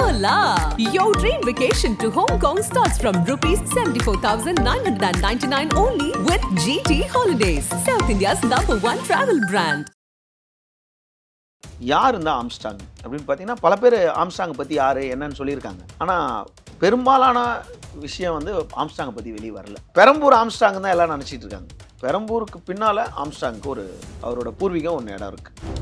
Hola! Your dream vacation to Hong Kong starts from rupees 74,999 only with GT Holidays, South India's #1 travel brand. யார் இந்த Armstrong அப்படின்னு பார்த்தீங்கன்னா பல பேர் ஆம்ஸ்டாங்கை பற்றி யார் என்னன்னு சொல்லியிருக்காங்க. ஆனால் பெரும்பாலான விஷயம் வந்து ஆம்ஸ்டாங்கை பற்றி வெளியே வரல. பெரம்பூர் ஆம்ஸ்டாங் தான் எல்லாம் நினச்சிட்டு இருக்காங்க. பெரம்பூருக்கு பின்னால் ஆம்ஸ்டாங்க்கு அவரோட பூர்வீகம் ஒன்று இடம் இருக்குது.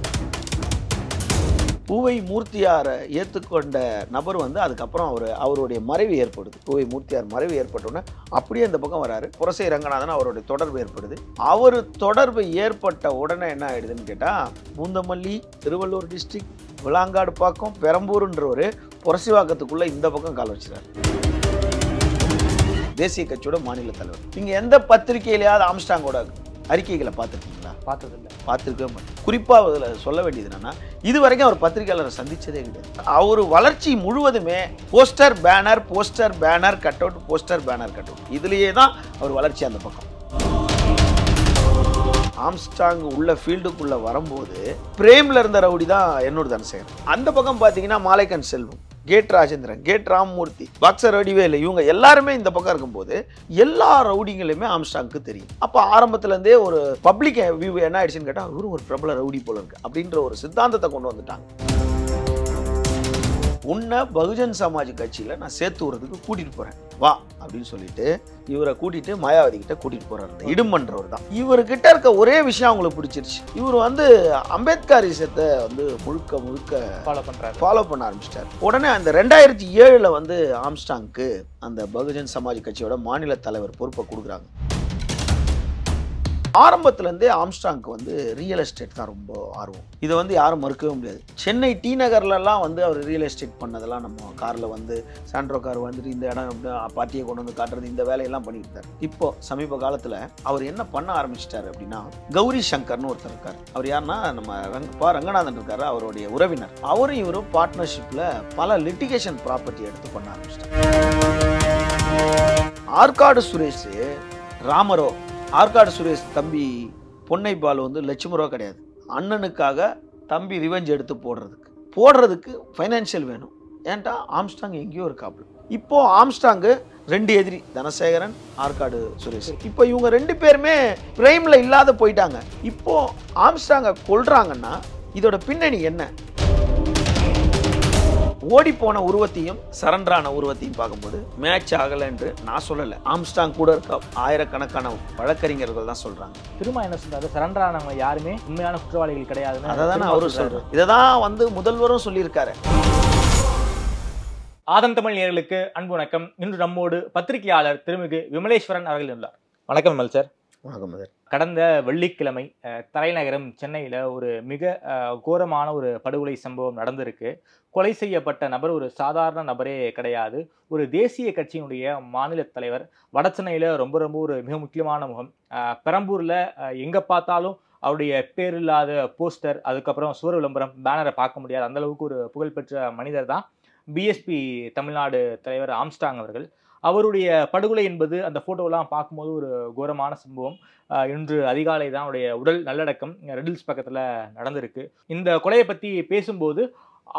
பூவை மூர்த்தியாரை ஏற்றுக்கொண்ட நபர் வந்து அதுக்கப்புறம் அவருடைய மறைவு ஏற்படுது. பூவை மூர்த்தியார் மறைவு ஏற்பட்டோன்னே அப்படியே இந்த பக்கம் வராரு. புரசை ரங்கநாதன் அவருடைய தொடர்பு ஏற்படுது. அவர் தொடர்பு ஏற்பட்ட உடனே என்ன ஆயிடுதுன்னு கேட்டால், பூந்தமல்லி, திருவள்ளூர் டிஸ்ட்ரிக்ட், விளாங்காடு பாக்கம், பெரம்பூர்ன்ற ஒரு புரசிவாக்கத்துக்குள்ளே இந்த பக்கம் கால் வச்சுறாரு. தேசிய கட்சியோட மாநில தலைவர். நீங்கள் எந்த பத்திரிகையிலையாவது ஆம்ஸ்டாங்கோட அறிக்கைகளை பார்த்துருக்கீங்களா? பார்த்துருக்கவே மாட்டேன். குறிப்பாக அதில் சொல்ல வேண்டியது என்னன்னா, இது வரைக்கும் அவர் பத்திரிகையாளரை சந்திச்சதே கிடையாது. அவர் வளர்ச்சி முழுவதுமே poster banner cut out, poster banner cut out, இதுலேயே தான் அவர் வளர்ச்சி. அந்த பக்கம் ஆம்ஸ்டாங் உள்ள ஃபீல்டுக்குள்ளே வரும்போது பிரேமில் இருந்த ரவுடி தான் என்னோட தனசேகர். அந்த பக்கம் பார்த்தீங்கன்னா Malaikkan Selvam, gate Rajendran, gate Ramamoorthy, boxer Vadivelu, இவங்க எல்லாருமே இந்த பக்கம் இருக்கும்போது எல்லா ரவுடிங்களுமே ஆம்ஸ்டாங்க்கு தெரியும். அப்போ ஆரம்பத்துலேருந்தே ஒரு பப்ளிக் வியூ என்ன ஆயிடுச்சுன்னு கேட்டால், அவரும் ஒரு பிரபல ரவுடி போல இருக்கு அப்படின்ற ஒரு சித்தாந்தத்தை கொண்டு வந்துட்டாங்க. உன்னை பகுஜன் சமாஜ் கட்சியில் நான் சேர்த்து விடுறதுக்கு கூட்டிகிட்டு போகிறேன் வா அப்படின்னு சொல்லிட்டு இவரை கூட்டிட்டு மாயாவதி கிட்ட கூட்டிட்டு போறாரு. இடுமன்றவர் தான். இவர்கிட்ட இருக்க ஒரே விஷயம் அவங்களுக்கு பிடிச்சிருச்சு. இவர் வந்து அம்பேத்கரிசத்தை வந்து முழுக்க ஃபாலோ பண்ண ஆரம்பிச்சிட்டார். உடனே அந்த 2007 வந்து ஆம்ஸ்டாங்க்கு அந்த பகுஜன் சமாஜ் கட்சியோட மாநில தலைவர் பொறுப்பை கொடுக்குறாங்க. ஆரம்பத்துலேருந்தே ஆம்ஸ்டாங்க்கு வந்து ரியல் எஸ்டேட் தான் ரொம்ப ஆர்வம். இதை வந்து யாரும் மறுக்கவே முடியாது. சென்னை டி நகர்லலாம் வந்து அவர் ரியல் எஸ்டேட் பண்ணதெல்லாம் நம்ம காரில் வந்து சாண்ட்ரோ கார் வந்துட்டு இந்த இடம் பார்ட்டியை கொண்டு வந்து காட்டுறது, இந்த வேலையெல்லாம் பண்ணியிருந்தார். இப்போ சமீப காலத்தில் அவர் என்ன பண்ண ஆரம்பிச்சிட்டாரு அப்படின்னா, கௌரி சங்கர்னு ஒருத்தர் இருக்கார். அவர் யாருன்னா நம்ம ரங்கநாதன் இருக்காரு, அவருடைய உறவினர். அவரும் இவரும் பார்ட்னர்ஷிப்பில் பல லிட்டிகேஷன் ப்ராப்பர்ட்டி எடுத்து பண்ண ஆரம்பிச்சிட்டார். ஆற்காடு சுரேஷ் ராமரோ, ஆற்காடு சுரேஷ் தம்பி பொன்னை பாலு வந்து லட்சுமி ரூபா கிடையாது. அண்ணனுக்காக தம்பி ரிவெஞ்ச் எடுத்து போடுறதுக்கு ஃபைனான்சியல் வேணும். ஏன்டா ஆம்ஸ்டாங் எங்கேயோ இருக்காப்புல. இப்போ ஆம்ஸ்டாங்கு 2 எதிரி, தனசேகரன், ஆற்காடு சுரேஷ். இப்போ இவங்க 2 பேருமே பிரைம்ல இல்லாத போயிட்டாங்க. இப்போ ஆம்ஸ்டாங்கை கொல்றாங்கன்னா இதோட பின்னணி என்ன? ஓடி போன உருவத்தையும் சரண்டரான உருவத்தையும் பார்க்கும்போது மேட்ச் ஆகலை என்று நான் சொல்லலை. ஆம்ஸ்டாங் கூட இருக்க ஆயிரக்கணக்கான வழக்கறிஞர்கள் தான் சொல்றாங்க. திரும்ப என்ன சொல்றாரு, சரண்டரானவங்க யாருமே உண்மையான குற்றவாளிகள் கிடையாது. அதை தான் அவரும் சொல்றாரு. இதை தான் வந்து முதல்வரும் சொல்லியிருக்காரு. ஆதம் தமிழ் நேயர்களுக்கு அன்பு வணக்கம். இன்று நம்மோடு பத்திரிகையாளர் திருமிகு விமலேஸ்வரன் அவர்கள் உள்ளார். வணக்கம் விமல் சார். வணக்கம். கடந்த வெள்ளிக்கிழமை தலைநகரம் சென்னையில் ஒரு மிக கோரமான ஒரு படுகொலை சம்பவம் நடந்திருக்கு. கொலை செய்யப்பட்ட நபர் ஒரு சாதாரண நபரே கிடையாது. ஒரு தேசிய கட்சியினுடைய மாநில தலைவர். வட சென்னையில் ரொம்ப ஒரு மிக முக்கியமான முகம். பெரம்பூரில் எங்கே பார்த்தாலும் அவருடைய பேர் இல்லாத போஸ்டர், அதுக்கப்புறம் சுவர் விளம்பரம், பேனரை பார்க்க முடியாது. அந்தளவுக்கு ஒரு புகழ்பெற்ற மனிதர் தான் பிஎஸ்பி தமிழ்நாடு தலைவர் ஆம்ஸ்டாங் அவர்கள். அவருடைய படுகொலை என்பது அந்த ஃபோட்டோலாம் பார்க்கும்போது ஒரு கோரமான சம்பவம். இன்று அதிகாலை தான் அவருடைய உடல் நல்லடக்கம் ரெடில்ஸ் பக்கத்தில் நடந்திருக்கு. இந்த கொலையை பற்றி பேசும்போது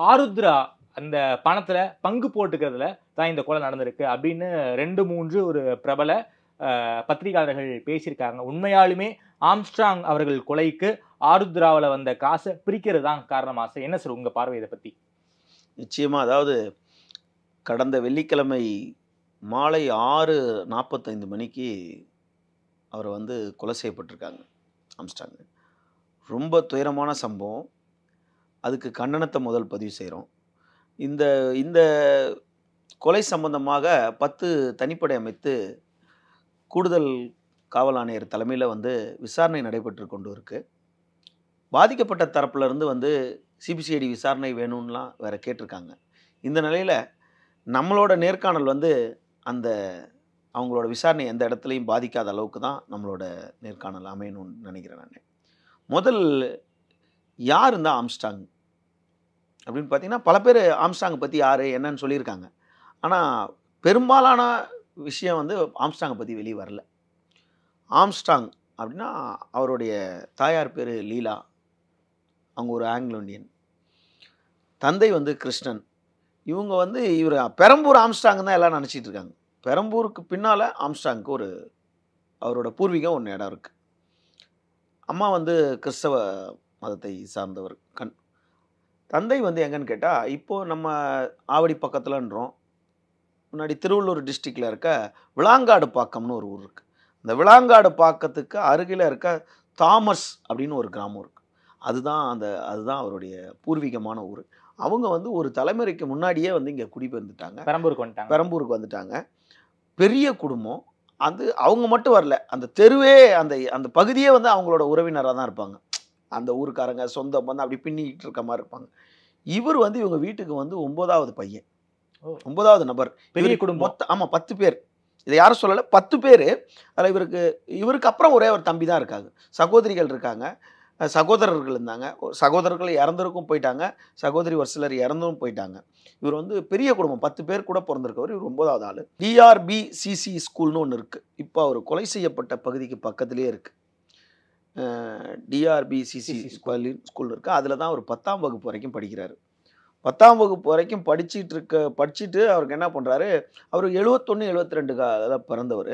ஆருத்ரா அந்த பணத்தில் பங்கு போட்டுக்கிறதுல தான் இந்த கொலை நடந்திருக்கு அப்படின்னு 2-3 ஒரு பிரபல பத்திரிகையாளர்கள் பேசியிருக்காங்க. உண்மையாலுமே ஆம்ஸ்டாங் அவர்கள் கொலைக்கு ஆருத்ராவில் வந்த காசை பிரிக்கிறது தான் காரணமா சார்? என்ன சார் உங்கள் பார்வை இதை பற்றி? நிச்சயமாக, அதாவது கடந்த வெள்ளிக்கிழமை மாலை 6:45 மணிக்கு அவர் வந்து கொலை செய்யப்பட்டிருக்காங்க ஆம்ஸ்டாங். ரொம்ப துயரமான சம்பவம். அதுக்கு கண்டனத்தை முதல் பதிவு செய்கிறோம். இந்த கொலை சம்பந்தமாக 10 தனிப்படை அமைத்து கூடுதல் காவல் ஆணையர் தலைமையில் வந்து விசாரணை நடைபெற்று கொண்டு இருக்கு. பாதிக்கப்பட்ட தரப்புலேருந்து வந்து சிபிசிஐடி விசாரணை வேணும்லாம் வேற கேட்டிருக்காங்க. இந்த நிலையில் நம்மளோட நேர்காணல் வந்து அவங்களோட விசாரணை எந்த இடத்துலையும் பாதிக்காத அளவுக்கு தான் நம்மளோட நேர்காணல் அமையணும்னு நினைக்கிறேன். நான் முதல் யார் இந்த ஆம்ஸ்டாங் அப்படின்னு பார்த்தீங்கன்னா, பல பேர் ஆம்ஸ்டாங்கை பற்றி யார் என்னன்னு சொல்லியிருக்காங்க. ஆனால் பெரும்பாலான விஷயம் வந்து ஆம்ஸ்டாங்கை பற்றி வெளியே வரல. ஆம்ஸ்டாங் அப்படின்னா அவருடைய தாயார் பேர் லீலா. அவங்க ஒரு ஆங்கிலோ இந்தியன். தந்தை வந்து கிருஷ்ணன். இவங்க வந்து இவர் பெரம்பூர் ஆம்ஸ்ட்ராங் தான் எல்லாம் நினச்சிட்டு இருக்காங்க. பெரம்பூருக்கு பின்னால் ஆம்ஸ்ட்ராங்க்கு ஒரு அவரோட பூர்வீகம் ஒன்று இடம் இருக்குது. அம்மா வந்து கிறிஸ்தவ மதத்தை சார்ந்தவர். தந்தை வந்து எங்கன்னு கேட்டால், இப்போது நம்ம ஆவடி பக்கத்துலன்றோம், முன்னாடி திருவள்ளூர் டிஸ்ட்ரிக்டில் இருக்க விளாங்காடு பாக்கம்னு ஒரு ஊர் இருக்குது. இந்த விளாங்காடு பாக்கத்துக்கு அருகில் இருக்க தாமஸ் அப்படின்னு ஒரு கிராமம் இருக்குது. அதுதான் அவருடைய பூர்வீகமான ஊர். அவங்க வந்து ஒரு தலைமுறைக்கு முன்னாடியே வந்து இங்கே குடிபெயர்ந்துட்டாங்க, பெரம்பூருக்கு வந்துட்டாங்க. பெரிய குடும்பம். அது அவங்க மட்டும் வரல, அந்த தெருவே அந்த பகுதியே வந்து அவங்களோட உறவினராக தான் இருப்பாங்க. அந்த ஊருக்காரங்க சொந்த பந்தம் அப்படி பின்னிக்கிட்டு இருக்க மாதிரி இருப்பாங்க. இவர் வந்து இவங்க வீட்டுக்கு வந்து 9வது பையன், 9வது நபர். பெரிய குடும்பம் மொத்தம் ஆமாம் 10 பேர். இதை யாரும் சொல்லலை, 10 பேர். அதில் இவருக்கு அப்புறம் ஒரே ஒரு தம்பி தான் இருக்காங்க. சகோதரிகள் இருக்காங்க, சகோதரர்கள் இருந்தாங்க. சகோதரர்கள் இறந்துருக்கும் போயிட்டாங்க, சகோதரி ஒரு சிலர் இறந்தும் போயிட்டாங்க. இவர் வந்து பெரிய குடும்பம், 10 பேர் கூட பிறந்திருக்கவர். இவர் 9வது ஆள். டிஆர்பிசிசி ஸ்கூல்னு ஒன்று இருக்குது. இப்போ அவர் கொலை செய்யப்பட்ட பகுதிக்கு பக்கத்துலேயே இருக்குது. டிஆர்பிசிசி ஸ்கூல் இருக்குது. அதில் தான் அவர் 10ஆம் வகுப்பு வரைக்கும் படிக்கிறார். 10ஆம் வகுப்பு வரைக்கும் படிச்சுட்டு அவருக்கு என்ன பண்ணுறாரு, அவர் 71 72 பிறந்தவர்.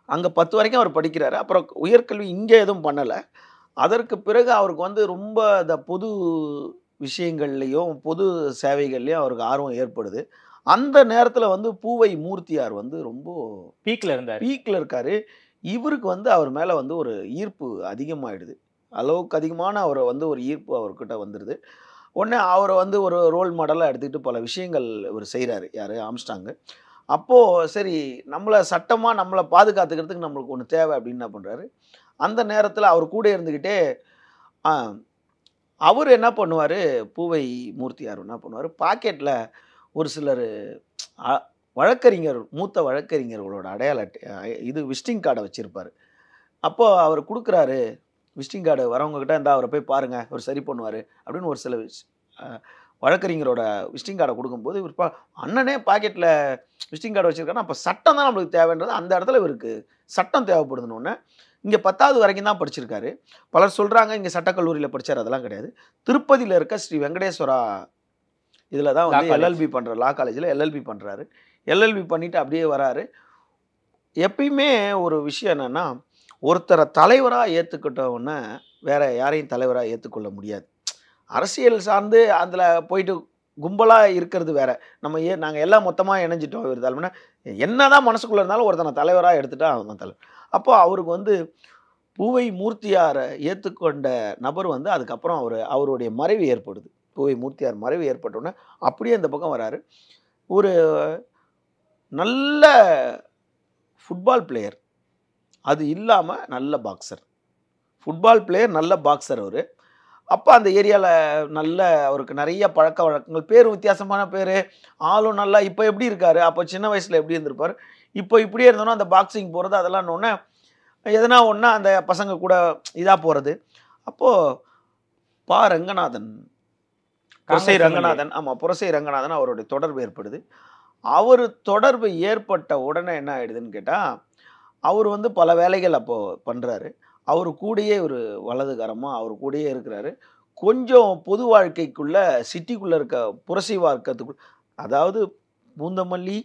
அங்கே 10 வரைக்கும் அவர் படிக்கிறாரு. அப்புறம் உயர்கல்வி இங்கே எதுவும் பண்ணலை. அதற்கு பிறகு அவருக்கு வந்து ரொம்ப இந்த பொது விஷயங்கள்லேயும் பொது சேவைகள்லேயும் அவருக்கு ஆர்வம் ஏற்படுது. அந்த நேரத்தில் வந்து பூவை மூர்த்தியார் வந்து ரொம்ப பீக்கில் இருக்கார். இவருக்கு வந்து அவர் மேலே வந்து ஒரு ஈர்ப்பு அதிகமாகிடுது. அளவுக்கு அதிகமான அவரை வந்து ஒரு ஈர்ப்பு அவர்கிட்ட வந்துடுது. உடனே அவரை வந்து ஒரு ரோல் மாடலாக எடுத்துக்கிட்டு பல விஷயங்கள் இவர் செய்கிறாரு. யார்? ஆம்ஸ்ட்ராங்கு. அப்போது சரி, சட்டமாக நம்மளை பாதுகாத்துக்கிறதுக்கு நம்மளுக்கு ஒன்று தேவை அப்படின்னு என்ன பண்ணுறாரு, அந்த நேரத்தில் அவர் கூட இருந்துக்கிட்டே அவர் என்ன பண்ணுவார், பூவை மூர்த்தியார் என்ன பண்ணுவார், பாக்கெட்டில் ஒரு சிலர் மூத்த வழக்கறிஞர்களோட அடையாள இது விசிட்டிங் கார்டை வச்சுருப்பார். அப்போது அவர் கொடுக்குறாரு விசிட்டிங் கார்டு, வரவங்கக்கிட்ட இருந்தால் அவரை போய் பாருங்கள், அவர் சரி பண்ணுவார் அப்படின்னு ஒரு சில வழக்கறிஞரோட விசிட்டிங் கார்டை கொடுக்கும்போது இவர் அண்ணனே பாக்கெட்டில் விசிட்டிங் கார்டு வச்சுருக்காருன்னா அப்போ சட்டம் தான் நம்மளுக்கு தேவைன்றது அந்த இடத்துல இவருக்கு சட்டம் தேவைப்படுதுன்னு. இங்கே 10வது வரைக்கும் தான் படிச்சிருக்காரு. பலர் சொல்கிறாங்க இங்கே சட்டக்கல்லூரியில் படித்தார், அதெல்லாம் கிடையாது. திருப்பதியில் இருக்க ஸ்ரீ வெங்கடேஸ்வரா இதில் தான் வந்து எல்எல்பி பண்ணுற லா காலேஜில் எல்எல்பி பண்ணுறாரு. எல்எல்பி பண்ணிவிட்டு அப்படியே வராரு. எப்பயுமே ஒரு விஷயம் என்னென்னா, ஒருத்தரை தலைவராக ஏற்றுக்கிட்டவுடனே வேறு யாரையும் தலைவராக ஏற்றுக்கொள்ள முடியாது. அரசியல் சார்ந்து அதில் போயிட்டு கும்பலாக இருக்கிறது வேறு. நாங்கள் எல்லாம் மொத்தமாக இணைஞ்சிட்டோம் இவர் தலைமைனா என்ன தான் மனசுக்குள்ளே இருந்தாலும் ஒருத்தனை தலைவராக எடுத்துட்டா அவன் தான் தலைவர். அப்போ அவருக்கு வந்து பூவை மூர்த்தியாரை ஏற்றுக்கொண்ட நபர் வந்து அதுக்கப்புறம் அவருடைய மறைவு ஏற்படுது. பூவை மூர்த்தியார் மறைவு ஏற்பட்டோன்னே அப்படியே இந்த பக்கம் வராரு. ஒரு நல்ல ஃபுட்பால் பிளேயர், அது இல்லாமல் நல்ல பாக்ஸர். ஃபுட்பால் பிளேயர், நல்ல பாக்ஸர் அவர். அப்போ அந்த ஏரியாவில் அவருக்கு நிறைய பழக்க வழக்கங்கள், பேரும் வித்தியாசமான பேர், ஆளும் நல்லா. இப்போ எப்படி இருக்கார், அப்போ சின்ன வயசில் எப்படி இருந்திருப்பார், இப்போ இப்படியே இருந்தோன்னா அந்த பாக்ஸிங் போகிறது அதெல்லாம் ஒன்று எதனா ஒன்றா அந்த பசங்க கூட இதாக போகிறது. அப்போது ரங்கநாதன், புரசை ரங்கநாதன், புரசை ரங்கநாதன் அவருடைய தொடர்பு ஏற்படுது. அவர் தொடர்பு ஏற்பட்ட உடனே என்ன ஆகிடுதுன்னு கேட்டால், அவர் வந்து பல வேலைகள் அப்போது பண்ணுறாரு. அவர் கூடயே ஒரு வலதுகரமாக அவர் கூடயே இருக்கிறாரு. கொஞ்சம் பொது வாழ்க்கைக்குள்ளே சிட்டிக்குள்ளே இருக்க புரசைவாக்கத்துக்குள்ள, அதாவது பூந்தமல்லி,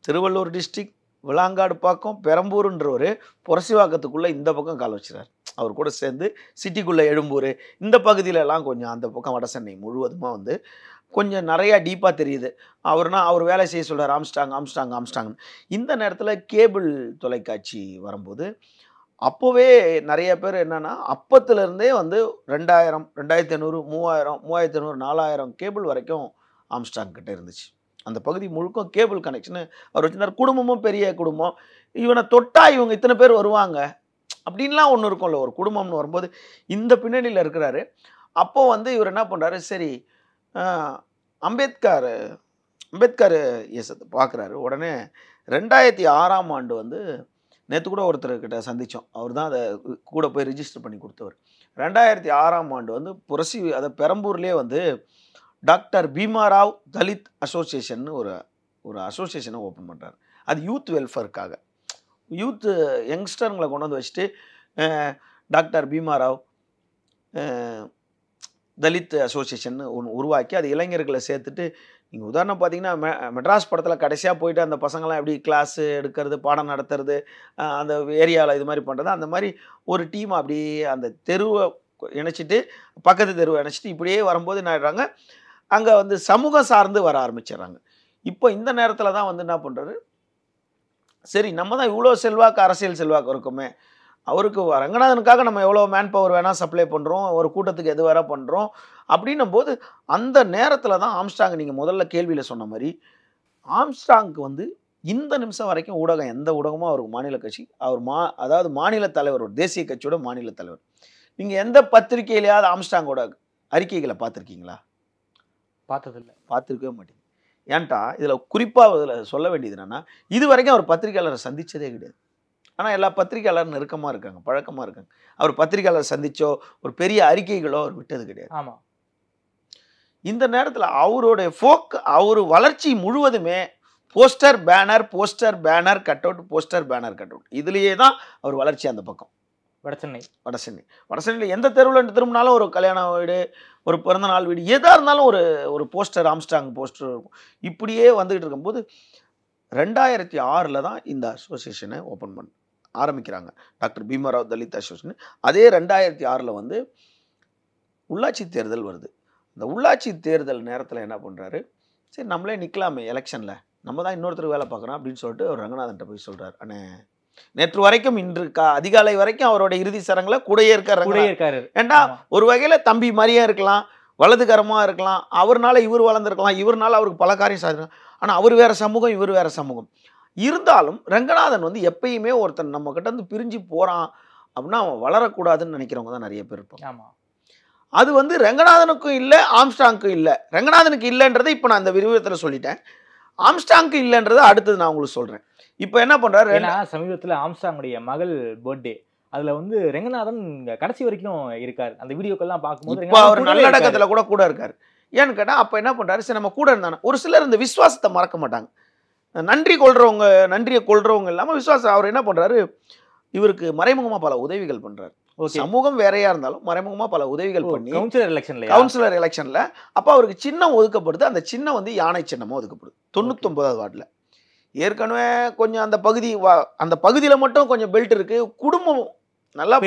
திருவள்ளூர் டிஸ்ட்ரிக்ட், விளாங்காடு பாக்கம், பெரம்பூருன்றவர் புரசைவாக்கத்துக்குள்ளே இந்த பக்கம் கால் வச்சுறாரு. அவர் கூட சேர்ந்து சிட்டிக்குள்ளே எழும்பூர் இந்த பகுதியிலலாம் கொஞ்சம் அந்த பக்கம் வட சென்னை முழுவதுமாக வந்து கொஞ்சம் நிறையா டீப்பாக தெரியுது. அவர் வேலை செய்ய சொல்கிறார், ஆம்ஸ்ட்ராங். இந்த நேரத்தில் கேபிள் தொலைக்காட்சி வரும்போது அப்போவே நிறைய பேர் என்னென்னா அப்பத்துலேருந்தே வந்து 2000, 2500, 3000, 3500, 4000 கேபிள் வரைக்கும் ஆம்ஸ்ட்ராங் கிட்டே இருந்துச்சு. அந்த பகுதி முழுக்க கேபிள் கனெக்ஷனு அவர் வச்சுருந்தார். குடும்பமும் பெரிய குடும்பம். இவனை தொட்டா இவங்க இத்தனை பேர் வருவாங்க அப்படின்லாம் ஒன்று இருக்கும்ல, ஒரு குடும்பம்னு வரும்போது இந்த பின்னணியில் இருக்கிறாரு. அப்போ வந்து இவர் என்ன பண்ணுறாரு, சரி அம்பேத்கர் இயக்கத்தை பார்க்குறாரு. உடனே 2006ஆம் ஆண்டு வந்து நேற்று கூட ஒருத்தர்கிட்ட சந்தித்தோம், அவர் தான் அதை கூட போய் ரிஜிஸ்டர் பண்ணி கொடுத்தவர். 2006ஆம் ஆண்டு வந்து பெரம்பூர்லேயே வந்து டாக்டர் பீமாராவ் தலித் அசோசியேஷன் ஒரு அசோசியேஷனை ஓப்பன் பண்ணுறாரு. அது யூத் வெல்ஃபேருக்காக, யூத்து யங்ஸ்டருங்களை கொண்டு வந்து வச்சுட்டு டாக்டர் பீமாராவ் தலித் அசோசியேஷன் ஒன்று உருவாக்கி அது இளைஞர்களை சேர்த்துட்டு நீங்கள் உதாரணம் பார்த்தீங்கன்னா மெட்ராஸ் படத்தில் கடைசியாக போயிட்டு அந்த பசங்களாம் எப்படி கிளாஸு எடுக்கிறது பாடம் நடத்துறது அந்த ஏரியாவில் இது மாதிரி பண்ணுறது அந்த மாதிரி ஒரு டீம் அப்படியே அந்த தெருவை இணைச்சிட்டு பக்கத்து தெருவை இணைச்சிட்டு இப்படியே வரும்போது என்ன ஆகிடுறாங்க அங்கே வந்து சமூகம் சார்ந்து வர ஆரம்பிச்சிடுறாங்க. இப்போ இந்த நேரத்தில் தான் வந்து என்ன பண்ணுறாரு, சரி நம்ம தான் இவ்வளோ செல்வாக்கு அரசியல் செல்வாக்கு இருக்குமே, அவருக்கு ரங்கநாதனுக்காக நம்ம எவ்வளோ மேன் பவர் வேணால் சப்ளை பண்ணுறோம், ஒரு கூட்டத்துக்கு எது வேற பண்ணுறோம் அப்படின்னும் போது அந்த நேரத்தில் தான் ஆம்ஸ்ட்ராங் நீங்கள் முதல்ல கேள்வியில் சொன்ன மாதிரி ஆம்ஸ்ட்ராங்க்கு வந்து இந்த நிமிஷம் வரைக்கும் ஊடகம் எந்த ஊடகமும் அவருக்கு மாநில கட்சி அவர் அதாவது மாநில தலைவர், ஒரு தேசிய கட்சியோட மாநில தலைவர். நீங்கள் எந்த பத்திரிகையிலையாவது ஆம்ஸ்ட்ராங்கோட அறிக்கைகளை பார்த்துருக்கீங்களா? பார்த்ததில்லை. பார்த்துருக்கவே மாட்டேங்க. ஏன்ட்டா இதில் குறிப்பாக இதில் சொல்ல வேண்டியது என்னென்னா, இது வரைக்கும் அவர் பத்திரிகையாளரை சந்தித்ததே கிடையாது. ஆனால் எல்லா பத்திரிகையாளரும் நெருக்கமாக இருக்காங்க, பழக்கமாக இருக்காங்க. அவர் பத்திரிகையாளர் சந்திச்சோ ஒரு பெரிய அறிக்கைகளோ அவர் விட்டது கிடையாது. ஆமாம். இந்த நேரத்தில் அவருடைய அவர் வளர்ச்சி முழுவதுமே போஸ்டர் பேனர் கட் அவுட் இதுலேயே தான் அவர் வளர்ச்சி. அந்த பக்கம் வடசென்னை எந்த தெருவில் திரும்பினாலும் ஒரு கல்யாண வீடு, ஒரு பிறந்தநாள் வீடு, எதாக இருந்தாலும் ஒரு போஸ்டர், ஆம்ஸ்ட்ராங் போஸ்டர் இருக்கும். இப்படியே வந்துக்கிட்டு இருக்கும்போது 2006 தான் இந்த அசோசியேஷனை ஓப்பன் ஆரம்பிக்கிறாங்க, டாக்டர் பீமராவ் தலித் அசோசியேஷன். அதே 2006 வந்து உள்ளாட்சி தேர்தல் வருது. இந்த உள்ளாட்சி தேர்தல் நேரத்தில் என்ன பண்ணுறாரு, சரி நம்மளே நிற்கலாமே எலெக்ஷனில், நம்ம தான் இன்னொருத்தர் வேலை பார்க்குறோம் அப்படின்னு சொல்லிட்டு அவர் ரங்கநாதன்ட்ட போய் சொல்கிறார். அண்ணே, நேற்று வரைக்கும் இன்று அதிகாலை வரைக்கும் அவரோட இறுதி சடங்கில் கூடயே இருக்காரு. ஏண்டா ஒரு வகையில் தம்பி மாதிரியே இருக்கலாம், வலதுகரமாக இருக்கலாம், அவர்னால இவர் வளர்ந்துருக்கலாம், இவர்னால அவருக்கு பல காரியம் சாதிக்கலாம். ஆனால் அவர் வேறு சமூகம், இவர் வேறு சமூகம். இருந்தாலும் ரங்கநாதன் வந்து எப்பயுமே ஒருத்தன் நம்ம கிட்ட இருந்து பிரிஞ்சு போகிறான் அப்படின்னா அவன் வளரக்கூடாதுன்னு நினைக்கிறவங்க தான் நிறைய பேர் இருப்பாங்க. ஆமாம். அது வந்து ரங்கநாதனுக்கும் இல்லை, ஆம்ஸ்ட்ராங்க்கும் இல்லை. ரங்கநாதனுக்கு இல்லைன்றதை இப்போ நான் அந்த விரிவத்தில் சொல்லிட்டேன், ஆம்ஸ்ட்ராங்க்கு இல்லைன்றதை அடுத்தது நான் உங்களுக்கு சொல்கிறேன். இப்போ என்ன பண்ணுறாரு, சமீபத்தில் ஆம்ஸ்ட்ராங்குடைய மகள் பர்த்டே, அதில் வந்து ரங்கநாதன் கடைசி வரைக்கும் இருக்கார். அந்த வீடியோக்கெல்லாம் பார்க்கும்போது இப்போ அவர் நல்லடக்கத்தில் கூட இருக்கார். ஏன்னு கேட்டால் அப்போ என்ன பண்ணுறாரு, சரி நம்ம கூட இருந்தானே. ஒரு சிலர் இந்த விசுவாசத்தை மறக்க மாட்டாங்க, நன்றியை கொள்றவங்க இல்லாமல் விசுவாசம். அவர் என்ன பண்ணுறாரு, இவருக்கு மறைமுகமாக பல உதவிகள் பண்ணுறாரு. சமூகம் வேறையா இருந்தாலும் மறைமுகமாக பல உதவிகள் பண்ணி கவுன்சிலர் எலெக்ஷனில் அப்போ அவருக்கு சின்னம் ஒதுக்கப்படுது. அந்த சின்னம் வந்து யானை சின்னமாக ஒதுக்கப்படுது 99வது வார்டில். ஏற்கனவே கொஞ்சம் அந்த பகுதியில் மட்டும் கொஞ்சம் பெல்ட் இருக்குது, குடும்பம் நல்லா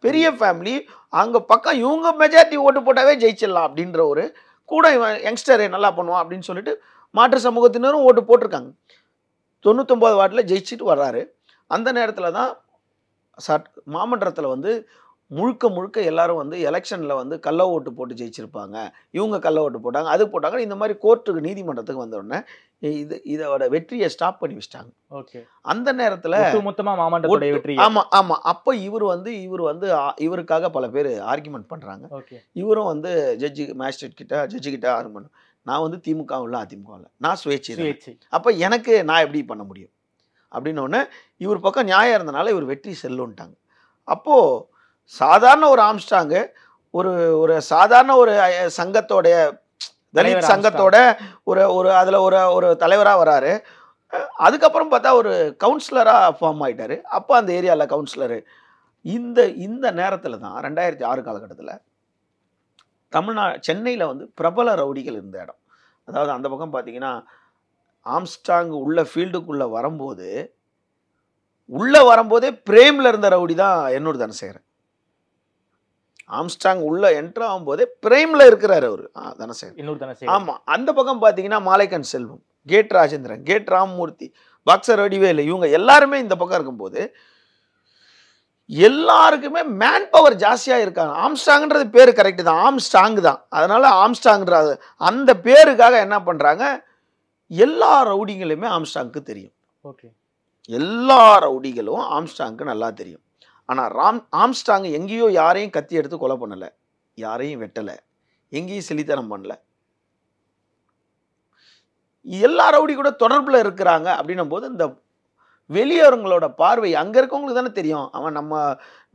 பெரிய ஃபேமிலி, அங்கே பக்கம் இவங்க மெஜாரிட்டி ஓட்டு போட்டாவே ஜெயிச்சிடலாம் அப்படின்ற ஒரு கூட யங்ஸ்டர் நல்லா பண்ணுவான் அப்படின்னு சொல்லிட்டு மாற்று சமூகத்தினரும் ஓட்டு போட்டிருக்காங்க. 99 வார்டில் ஜெயிச்சுட்டு வர்றாரு. அந்த நேரத்தில் தான் மாமன்றத்தில் வந்து முழுக்க எல்லாரும் வந்து எலெக்ஷனில் வந்து கள்ள ஓட்டு போட்டு ஜெயிச்சிருப்பாங்க, இவங்க கள்ள ஓட்டு போட்டாங்க, அது போட்டாங்க, இந்த மாதிரி கோர்ட்டுக்கு நீதிமன்றத்துக்கு வந்தோடனே இதோட வெற்றியை ஸ்டாப் பண்ணி வச்சிட்டாங்க. அந்த நேரத்தில் ஆமாம். அப்போ இவர் வந்து இவருக்காக பல பேர் ஆர்குமெண்ட் பண்ணுறாங்க. இவரும் வந்து மேஜிஸ்ட்ரேட் கிட்ட ஜட்ஜு கிட்ட ஆர்குமெண்ட், நான் வந்து திமுக இல்லை அதிமுக இல்லை, நான் சுயேட்சை, அப்போ எனக்கு நான் எப்படி பண்ண முடியும் அப்படின்னோடனே இவர் பக்கம் நியாயம் இருந்தனால இவர் வெற்றி செல்லுன்ட்டாங்க. அப்போது சாதாரண ஒரு ஆம்ஸ்ட்ராங்கு ஒரு சாதாரண ஒரு சங்கத்தோடைய தலித் சங்கத்தோட அதில் ஒரு தலைவராக வராரு. அதுக்கப்புறம் பார்த்தா ஒரு கவுன்சிலராக ஃபார்ம் ஆகிட்டார். அப்போ அந்த ஏரியாவில் கவுன்சிலரு. இந்த நேரத்தில் தான் 2006 காலகட்டத்தில் சென்னையில் வந்து பிரபல ரவுடிகள் இருந்த இடம். அதாவது அந்த பக்கம் பார்த்தீங்கன்னா ஆம்ஸ்ட்ராங் உள்ள ஃபீல்டுக்குள்ளே வரும்போதே பிரேமில் இருந்த ரவுடி தான் எண்ணூர் தனசேகரன். ஆம்ஸ்ட்ராங் உள்ள என்ட்ரு ஆகும்போதே பிரேமில் இருக்கிறார் அவர் தனசேகரன். ஆமாம். அந்த பக்கம் பார்த்தீங்கன்னா Malaikkan Selvam, gate Rajendran, gate Ramamoorthy, boxer Vadivelu, இவங்க எல்லாருமே இந்த பக்கம் இருக்கும்போது எல்லாருக்குமே மேன் பவர் ஜாஸ்தியாக இருக்காங்க. ஆம்ஸ்ட்ராங்ன்றது பேர் கரெக்டு தான், ஆம்ஸ்ட்ராங் தான். அதனால ஆம்ஸ்ட்ராங்ன்ற அந்த பேருக்காக என்ன பண்ணுறாங்க, எல்லா ரவுடிங்களுமே ஆம்ஸ்ட்ராங்க்கு தெரியும். எல்லா ரவுடிகளும் ஆம்ஸ்ட்ராங்க்கு நல்லா தெரியும். ஆனால் ஆம்ஸ்ட்ராங் எங்கேயோ யாரையும் கத்தி எடுத்து கொலை பண்ணலை, யாரையும் வெட்டலை, எங்கேயும் செலித்தனம் பண்ணல. எல்லா ரவுடி கூட தொடர்பில் இருக்கிறாங்க அப்படின்னும் போது இந்த வெளியவங்களோட பார்வை அங்கே இருக்கவங்களுக்கு தானே தெரியும், அவன்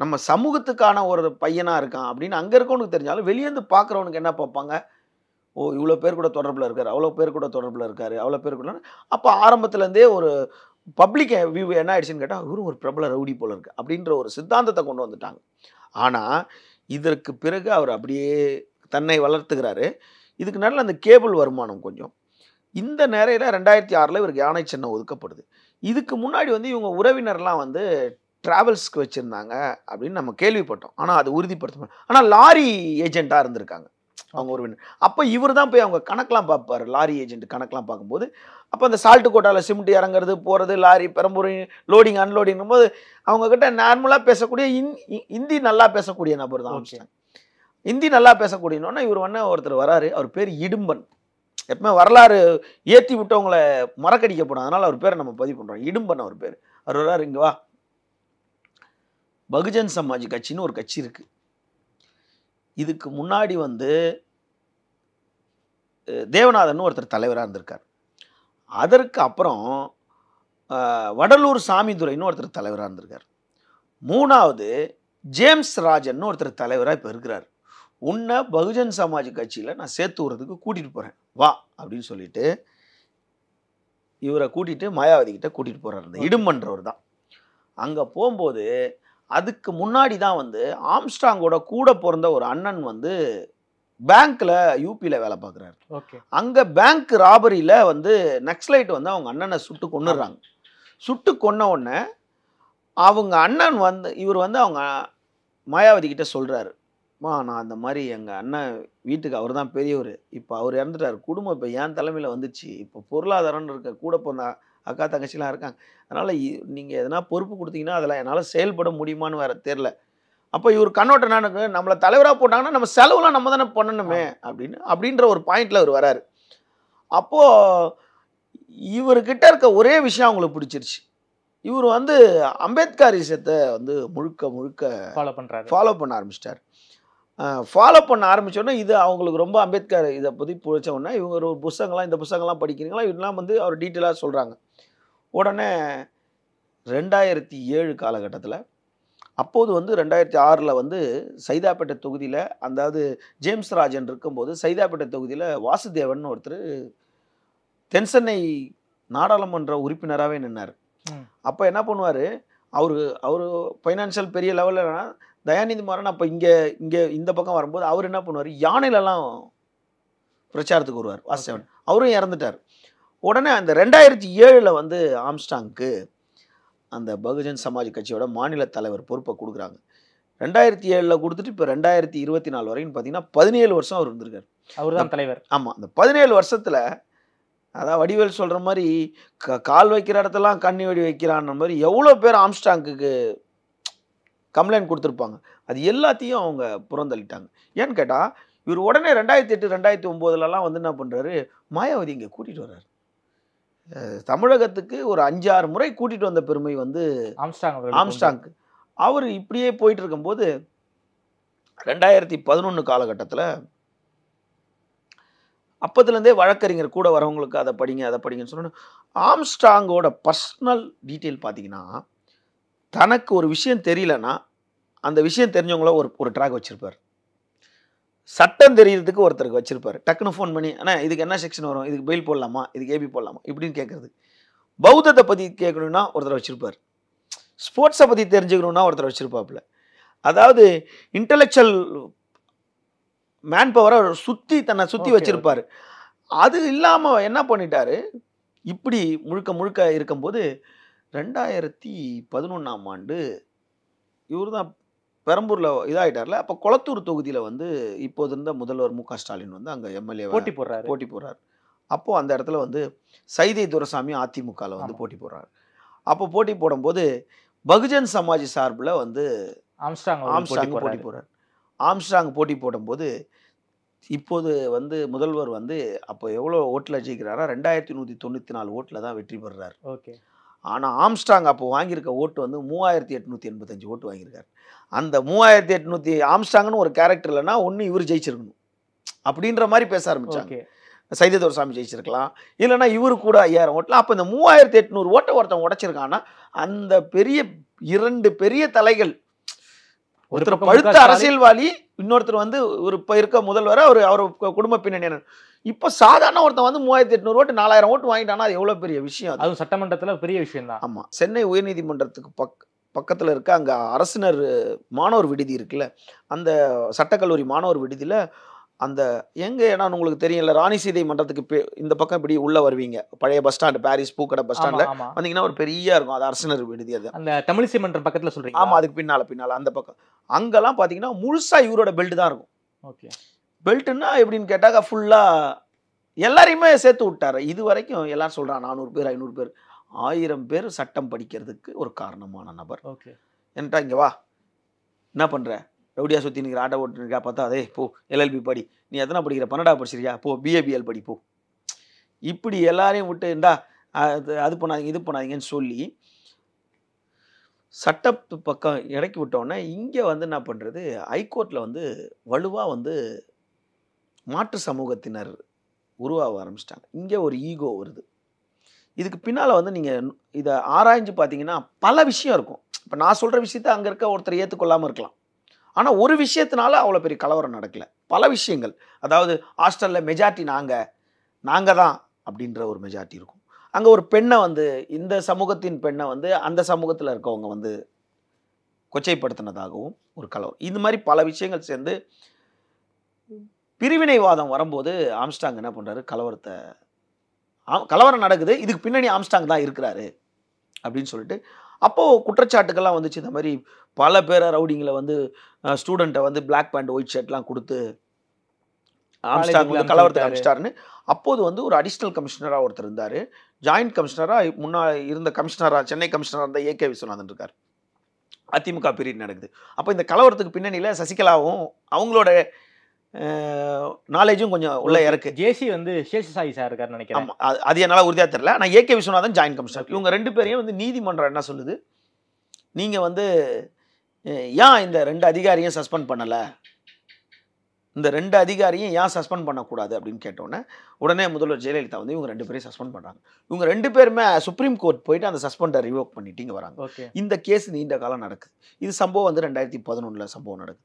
நம்ம சமூகத்துக்கான ஒரு பையனாக இருக்கான் அப்படின்னு அங்கே இருக்கவனுக்கு தெரிஞ்சாலும் வெளியேந்து பார்க்குறவனுக்கு என்ன பார்ப்பாங்க, ஓ இவ்வளோ பேர் கூட தொடர்பில் இருக்கார், அவ்வளோ பேர் கூட தொடர்பில் இருக்கார், அவ்வளோ பேர் கூட. அப்போ ஆரம்பத்துலேருந்தே ஒரு பப்ளிக் வியூ என்ன ஆயிடுச்சுன்னு கேட்டால் இவரும் ஒரு பிரபல ரவுடி போல இருக்கு அப்படின்ற ஒரு சித்தாந்தத்தை கொண்டு வந்துட்டாங்க. ஆனால் இதற்கு பிறகு அவர் அப்படியே தன்னை வளர்த்துக்கிறாரு. இதுக்கு நடுவுல அந்த கேபிள் வருமானம் கொஞ்சம். இந்த நேரையில 2006ல இவருக்கு யானை சின்னம் ஒதுக்கப்படுது. இதுக்கு முன்னாடி வந்து இவங்க உறவினர்லாம் வந்து டிராவல்ஸ்க்கு வச்சிருந்தாங்க அப்படின்னு நம்ம கேள்விப்பட்டோம். ஆனா அது உறுதிப்படுத்த ஆனா லாரி ஏஜென்ட்டா இருந்திருக்காங்க அவங்க உறவினர். அப்ப இவர் தான் போய் அவங்க கணக்கெல்லாம் பார்ப்பாரு. லாரி ஏஜென்ட் கணக்கெல்லாம் பார்க்கும்போது, அப்ப அந்த சால்ட் கோட்டால சிமெண்ட் இறங்குறது, போறது, லாரி பெரம்பூர் லோடிங் அன்லோடிங்கும் போது அவங்க கிட்ட நார்மலா பேசக்கூடிய ஹிந்தி நல்லா பேசக்கூடிய நபர் தான் ஆம்ஸ்ட்ராங். ஹிந்தி நல்லா பேசக்கூடியனோன்னா இவர் வந்து ஒருத்தர் வராரு. அவர் பேர் இடும்பன். எப்பவுமே வரலாறு ஏற்றி விட்டவங்களை மறக்கடிக்கப்படும். அதனால அவர் பேரை நம்ம பதிவு பண்றோம். இடும்பன் அவர் பேர். அவர் வர்றாரு, இங்க வா. பகுஜன் சமாஜ் கட்சின்னு ஒரு கட்சி இருக்கு. இதுக்கு முன்னாடி வந்து தேவநாதன் ஒருத்தர் தலைவராக இருந்திருக்கார். அதற்கு அப்புறம் வடலூர் சாமிதுரைன்னு ஒருத்தர் தலைவராக இருந்திருக்கார். மூணாவது ஜேம்ஸ் ராஜன் ஒருத்தர் தலைவராக இப்போ இருக்கிறார். உன்னை பகுஜன் சமாஜ் கட்சியில் நான் சேர்த்து விடுறதுக்கு கூட்டிகிட்டு போகிறேன் வா அப்படின்னு சொல்லிட்டு இவரை கூட்டிகிட்டு மாயாவதி கிட்ட கூட்டிகிட்டு போகிறார். இந்த இடும்பன்றவர் தான். அங்கே போகும்போது அதுக்கு முன்னாடி தான் வந்து ஆம்ஸ்ட்ராங்கோட கூட பிறந்த ஒரு அண்ணன் வந்து பேங்க்ல யூபியில் வேலை பார்க்குறாரு. அங்கே பேங்க் ராபரியில் வந்து நக்ஸலைட் வந்து அவங்க அண்ணனை சுட்டு கொன்னுடுறாங்க. சுட்டு கொன்ன உடனே அவங்க அண்ணன் வந்து இவர் வந்து அவங்க மாயாவதி கிட்ட சொல்கிறாரு, நான் அந்த மாதிரி எங்கள் அண்ணன் வீட்டுக்கு அவர் தான் பெரியவர், இப்போ அவர் இறந்துட்டார், குடும்பம் இப்போ என் தலைமையில் வந்துச்சு, இப்போ பொருளாதாரம்னு இருக்க கூட போன அக்கா தங்கச்சிலாம் இருக்காங்க, அதனால் நீங்கள் எதனா பொறுப்பு கொடுத்தீங்கன்னா அதெல்லாம் என்னால் செயல்பட முடியுமான்னு வேறு தெரில. அப்போ இவர் கண்ணோட்டம் நானுக்கு நம்மளை தலைவராக போட்டாங்கன்னா நம்ம செலவுலாம் நம்ம தானே பண்ணணுமே அப்படின்ற ஒரு பாயிண்டில் அவர் வராரு. அப்போது இவர்கிட்ட இருக்க ஒரே விஷயம் அவங்களுக்கு பிடிச்சிருச்சு. இவர் வந்து அம்பேத்கரிசத்தை வந்து முழுக்க ஃபாலோ பண்ண ஆரம்பிச்சிட்டார். ஃபாலோ பண்ண ஆரம்பித்தோடனே இது அவங்களுக்கு ரொம்ப அம்பேத்கர் இதை பற்றி பிடிச்ச உடனே இவங்க ஒரு புத்தகங்கள்லாம் இந்த புத்தகங்கள்லாம் படிக்கிறீங்களா இதெல்லாம் வந்து அவர் டீட்டெயிலாக சொல்கிறாங்க. உடனே 2007 காலகட்டத்தில் அப்போது வந்து 2006 வந்து சைதாப்பேட்டை தொகுதியில் அதாவது ஜேம்ஸ் ராஜன் இருக்கும்போது சைதாப்பேட்டை தொகுதியில் வாசுதேவன் ஒருத்தர் தென்சென்னை நாடாளுமன்ற உறுப்பினராகவே நின்னார். அப்போ என்ன பண்ணுவார், அவர் ஃபைனான்சியல் பெரிய லெவலில் தயாநிதி மாறன் அப்போ இங்கே இந்த பக்கம் வரும்போது அவர் என்ன பண்ணுவார், யானையிலலாம் பிரச்சாரத்துக்கு வருவார் வாசுதேவன். அவரும் இறந்துட்டார். உடனே அந்த 2007 வந்து ஆம்ஸ்ட்ராங்க்கு அந்த பகுஜன் சமாஜ் கட்சியோட மாநில தலைவர் பொறுப்பை கொடுக்குறாங்க. 2007 கொடுத்துட்டு இப்போ 2024 வரைக்கும் பார்த்தீங்கன்னா 17 வருஷம் அவர் இருந்திருக்கார். அவர் தான் தலைவர். ஆமாம். அந்த 17 வருஷத்தில் அதான் வடிவேல் சொல்கிற மாதிரி கால் வைக்கிற இடத்தெல்லாம் கண்ணி வெடி வைக்கிறான்ற மாதிரி எவ்வளோ பேர் ஆம்ஸ்ட்ராங்குக்கு கம்ப்ளைண்ட் கொடுத்துருப்பாங்க. அது எல்லாத்தையும் அவங்க புறந்தள்ளிட்டாங்க. ஏன்னு கேட்டால் இவர் உடனே 2008 2009 வந்து என்ன பண்ணுறாரு, மாயாவதி இங்கே கூட்டிகிட்டு வர்றாரு. தமிழகத்துக்கு ஒரு 5-6 முறை கூட்டிகிட்டு வந்த பெருமை வந்து ஆம்ஸ்ட்ராங்க்கு. அவர் இப்படியே போயிட்டு இருக்கும்போது 2011 காலகட்டத்தில் அப்போதுலேருந்தே வழக்கறிஞர் கூட வரவங்களுக்கு அதை படிங்கன்னு சொன்னோன்னு ஆம்ஸ்ட்ராங்கோட பர்சனல் டீட்டெயில் பார்த்தீங்கன்னா தனக்கு ஒரு விஷயம் தெரியலன்னா அந்த விஷயம் தெரிஞ்சவங்கள ஒரு ட்ராக் வச்சுருப்பார். சட்டம் தெரியறதுக்கு ஒருத்தருக்கு வச்சுருப்பார். டக்குன்னு ஃபோன் பண்ணி அண்ணா இதுக்கு என்ன செக்ஷன் வரும், இதுக்கு பெயில் போடலாமா, இதுக்கு ஏபி போடலாமா இப்படின்னு கேட்குறது. பௌத்தத்தை பற்றி கேட்கணுன்னா ஒருத்தர் வச்சுருப்பார். ஸ்போர்ட்ஸை பற்றி தெரிஞ்சுக்கணுன்னா ஒருத்தர் வச்சுருப்பாப்புல. அதாவது இன்டலெக்சுவல் மேன் பவரை தன்னை சுற்றி வச்சுருப்பார். அது இல்லாமல் என்ன பண்ணிட்டாரு, இப்படி முழுக்க இருக்கும்போது 2011 இவர் தான் பெரம்பூரில் இதாகிட்டார்ல. அப்போ கொளத்தூர் தொகுதியில் வந்து இப்போது இருந்த முதல்வர் மு.க. ஸ்டாலின் வந்து அங்கே எம்எல்ஏ போட்டி போடுறார். அப்போது அந்த இடத்துல வந்து சைதை துரைசாமி அதிமுகவில் வந்து போட்டி போடுறாரு. அப்போ போட்டி போடும்போது பகுஜன் சமாஜ் சார்பில் வந்து ஆம்ஸ்ட்ராங் போட்டி போடுறார். ஆம்ஸ்ட்ராங் போட்டி போடும்போது இப்போது வந்து முதல்வர் வந்து அப்போ எவ்வளோ ஓட்டில் ஜெயிக்கிறாரா, 2194 ஓட்டில் தான் வெற்றி பெறுறார். ஆனால் ஆம்ஸ்ட்ராங் அப்போ வாங்கியிருக்க ஓட்டு வந்து 3885 ஓட்டு வாங்கியிருக்காரு. அந்த 3800 ஆம்ஸ்ட்ராங்னு ஒரு கேரக்டர் இல்லைன்னா ஒன்று இவர் ஜெயிச்சிருக்கணும் அப்படின்ற மாதிரி பேச ஆரம்பித்தாங்க. சைதை துரைசாமி ஜெயிச்சிருக்கலாம், இல்லைன்னா இவரு கூட 5000 ஓட்டலாம். அப்போ இந்த 3800 ஓட்டை ஒருத்தன் உடைச்சிருக்கான்னா அந்த இரண்டு பெரிய தலைகள், ஒருத்தர் பழுத்த அரசியல்வாதி, இன்னொருத்தர் வந்து ஒரு இப்போ இருக்க முதல்வர், அவர் குடும்ப பின்னணி. இப்போ சாதாரண ஒருத்தன் வந்து 3800 ஓட்டு 4000 ஓட்டு வாங்கிட்டானா அது எவ்வளோ பெரிய விஷயம். அது சட்டமன்றத்தில் பெரிய விஷயம் தான். ஆமாம். சென்னை உயர்நீதிமன்றத்துக்கு பக்கத்தில் இருக்க அங்கே அரசினர் மாணவர் விடுதி இருக்குல்ல, அந்த சட்டக்கல்லூரி மாணவர் விடுதியில் அந்த எங்க இடம்னு உங்களுக்கு தெரியும்ல, ராணி சீதை மன்றத்துக்கு இந்த பக்கம் இப்படி உள்ள வருவீங்க. பழைய பஸ் ஸ்டாண்ட், பாரிஸ் பூக்கடை பஸ் ஆமா ஸ்டாண்ட்ல ஆமா வந்தீங்கன்னா ஒரு பெரிய இருக்கும். அது அரசினர் விடுதி அது. அந்த தமிழிசை மன்றம் பக்கத்துல ஆமா, சொல்றீங்களா? அதுக்கு பின்னால அந்த பக்கம். அங்கெல்லாம் பார்த்தீங்கன்னா முழுசா இவரோட பெல்ட் தான் இருக்கும். ஓகே. பெல்ட்னா எப்படின்னு கேட்டாக்க ஃபுல்லா எல்லாரையுமே சேர்த்து விட்டாரு. இது வரைக்கும் எல்லாரும் சொல்றாங்க 400 பேர் 500 பேர் 1000 பேர் சட்டம் படிக்கிறதுக்கு ஒரு காரணமான நபர். ஓகே. என்கிட்ட இங்க வா, என்ன பண்ற, ரவுடியா சுத்தி நிற்கிற, ஆட்டோ ஓட்டுருக்கா, பார்த்தா அதே போ எல்எல்பி படி, நீ எத்தனை படிக்கிற, 12 படிச்சிருக்கியா, போ பிஏபிஎல் படி போ. இப்படி எல்லாரையும் விட்டு இந்தா அது பண்ணாதீங்க இது பண்ணாதீங்கன்னு சொல்லி சட்ட பக்கம் இறக்கி விட்டோன்னே இங்கே வந்து என்ன பண்ணுறது, ஹைகோர்ட்டில் வந்து வலுவாக வந்து மாற்று சமூகத்தினர் உருவாக ஆரம்பிச்சிட்டாங்க. இங்கே ஒரு ஈகோ வருது. இதுக்கு பின்னால் வந்து நீங்கள் இதை ஆராய்ஞ்சு பார்த்தீங்கன்னா பல விஷயம் இருக்கும். இப்போ நான் சொல்கிற விஷயத்த அங்கே இருக்க ஒருத்தர் ஏற்றுக்கொள்ளாமல் இருக்கலாம். ஆனால் ஒரு விஷயத்தினால அவ்வளோ பெரிய கலவரம் நடக்கலை. பல விஷயங்கள், அதாவது ஹாஸ்டலில் மெஜாரிட்டி நாங்கள் தான் அப்படின்ற ஒரு மெஜாரிட்டி இருக்கும். அங்கே ஒரு பெண்ணை வந்து இந்த சமூகத்தின் பெண்ணை வந்து அந்த சமூகத்தில் இருக்கவங்க வந்து கொச்சைப்படுத்தினதாகவும் ஒரு கலவரம். இந்த மாதிரி பல விஷயங்கள் சேர்ந்து பிரிவினைவாதம் வரும்போது ஆம்ஸ்டாங் என்ன பண்ணுறாரு, கலவரம் நடக்குது, இதுக்கு பின்னணி ஆம்ஸ்டாங் தான் இருக்கிறாரு அப்படின்னு சொல்லிட்டு அப்போது குற்றச்சாட்டுக்கெல்லாம் வந்துச்சு. இந்த மாதிரி பல பேரை ரவுடிங்களை வந்து ஸ்டூடெண்ட்டை வந்து பிளாக் பேண்ட் ஒயிட் ஷர்ட்லாம் கொடுத்து ஆம்ஸ்டாங் வந்து கலவரத்தை அனுப்பிச்சிட்டாருன்னு. அப்போது வந்து ஒரு அடிஷ்னல் கமிஷனராக ஒருத்தர் இருந்தார். ஜாயிண்ட் கமிஷனராக முன்னாள் இருந்த கமிஷனராக சென்னை கமிஷனராக இருந்த ஏகே விஸ்வநாதன் இருக்கார். அதிமுக பீரியட் நடக்குது. அப்போ இந்த கலவரத்துக்கு பின்னணியில் சசிகலாவும் அவங்களோட நாலேஜும் கொஞ்சம் உள்ள இருக்கு. ஜேசி வந்து சேஷசாயி சார் இருக்காருன்னு நினைக்கிறேன். ஆமாம், அது என்னால் உறுதியாக தெரியல. ஆனால் ஏகே விஸ்வநாதன் ஜாயிண்ட் கமிஷனர். இவங்க 2 பேரையும் வந்து நீதிமன்றம் என்ன சொல்லுது, நீங்கள் வந்து ஏன் இந்த 2 அதிகாரியும் சஸ்பெண்ட் பண்ணலை, இந்த 2 அதிகாரியும் ஏன் சஸ்பெண்ட் பண்ணக்கூடாது அப்படின்னு கேட்டோன்னே உடனே முதல்வர் ஜெயலலிதா வந்து இவங்க 2 பேரையும் சஸ்பெண்ட் பண்ணுறாங்க. இவங்க 2 பேருமே சுப்ரீம் கோர்ட் போயிட்டு அந்த சஸ்பெண்டை ரிவோக் பண்ணிட்டு இங்கே வராங்க. இந்த கேஸ் நீண்ட காலம் நடக்குது. இது சம்பவம் வந்து 2011 சம்பவம் நடக்குது.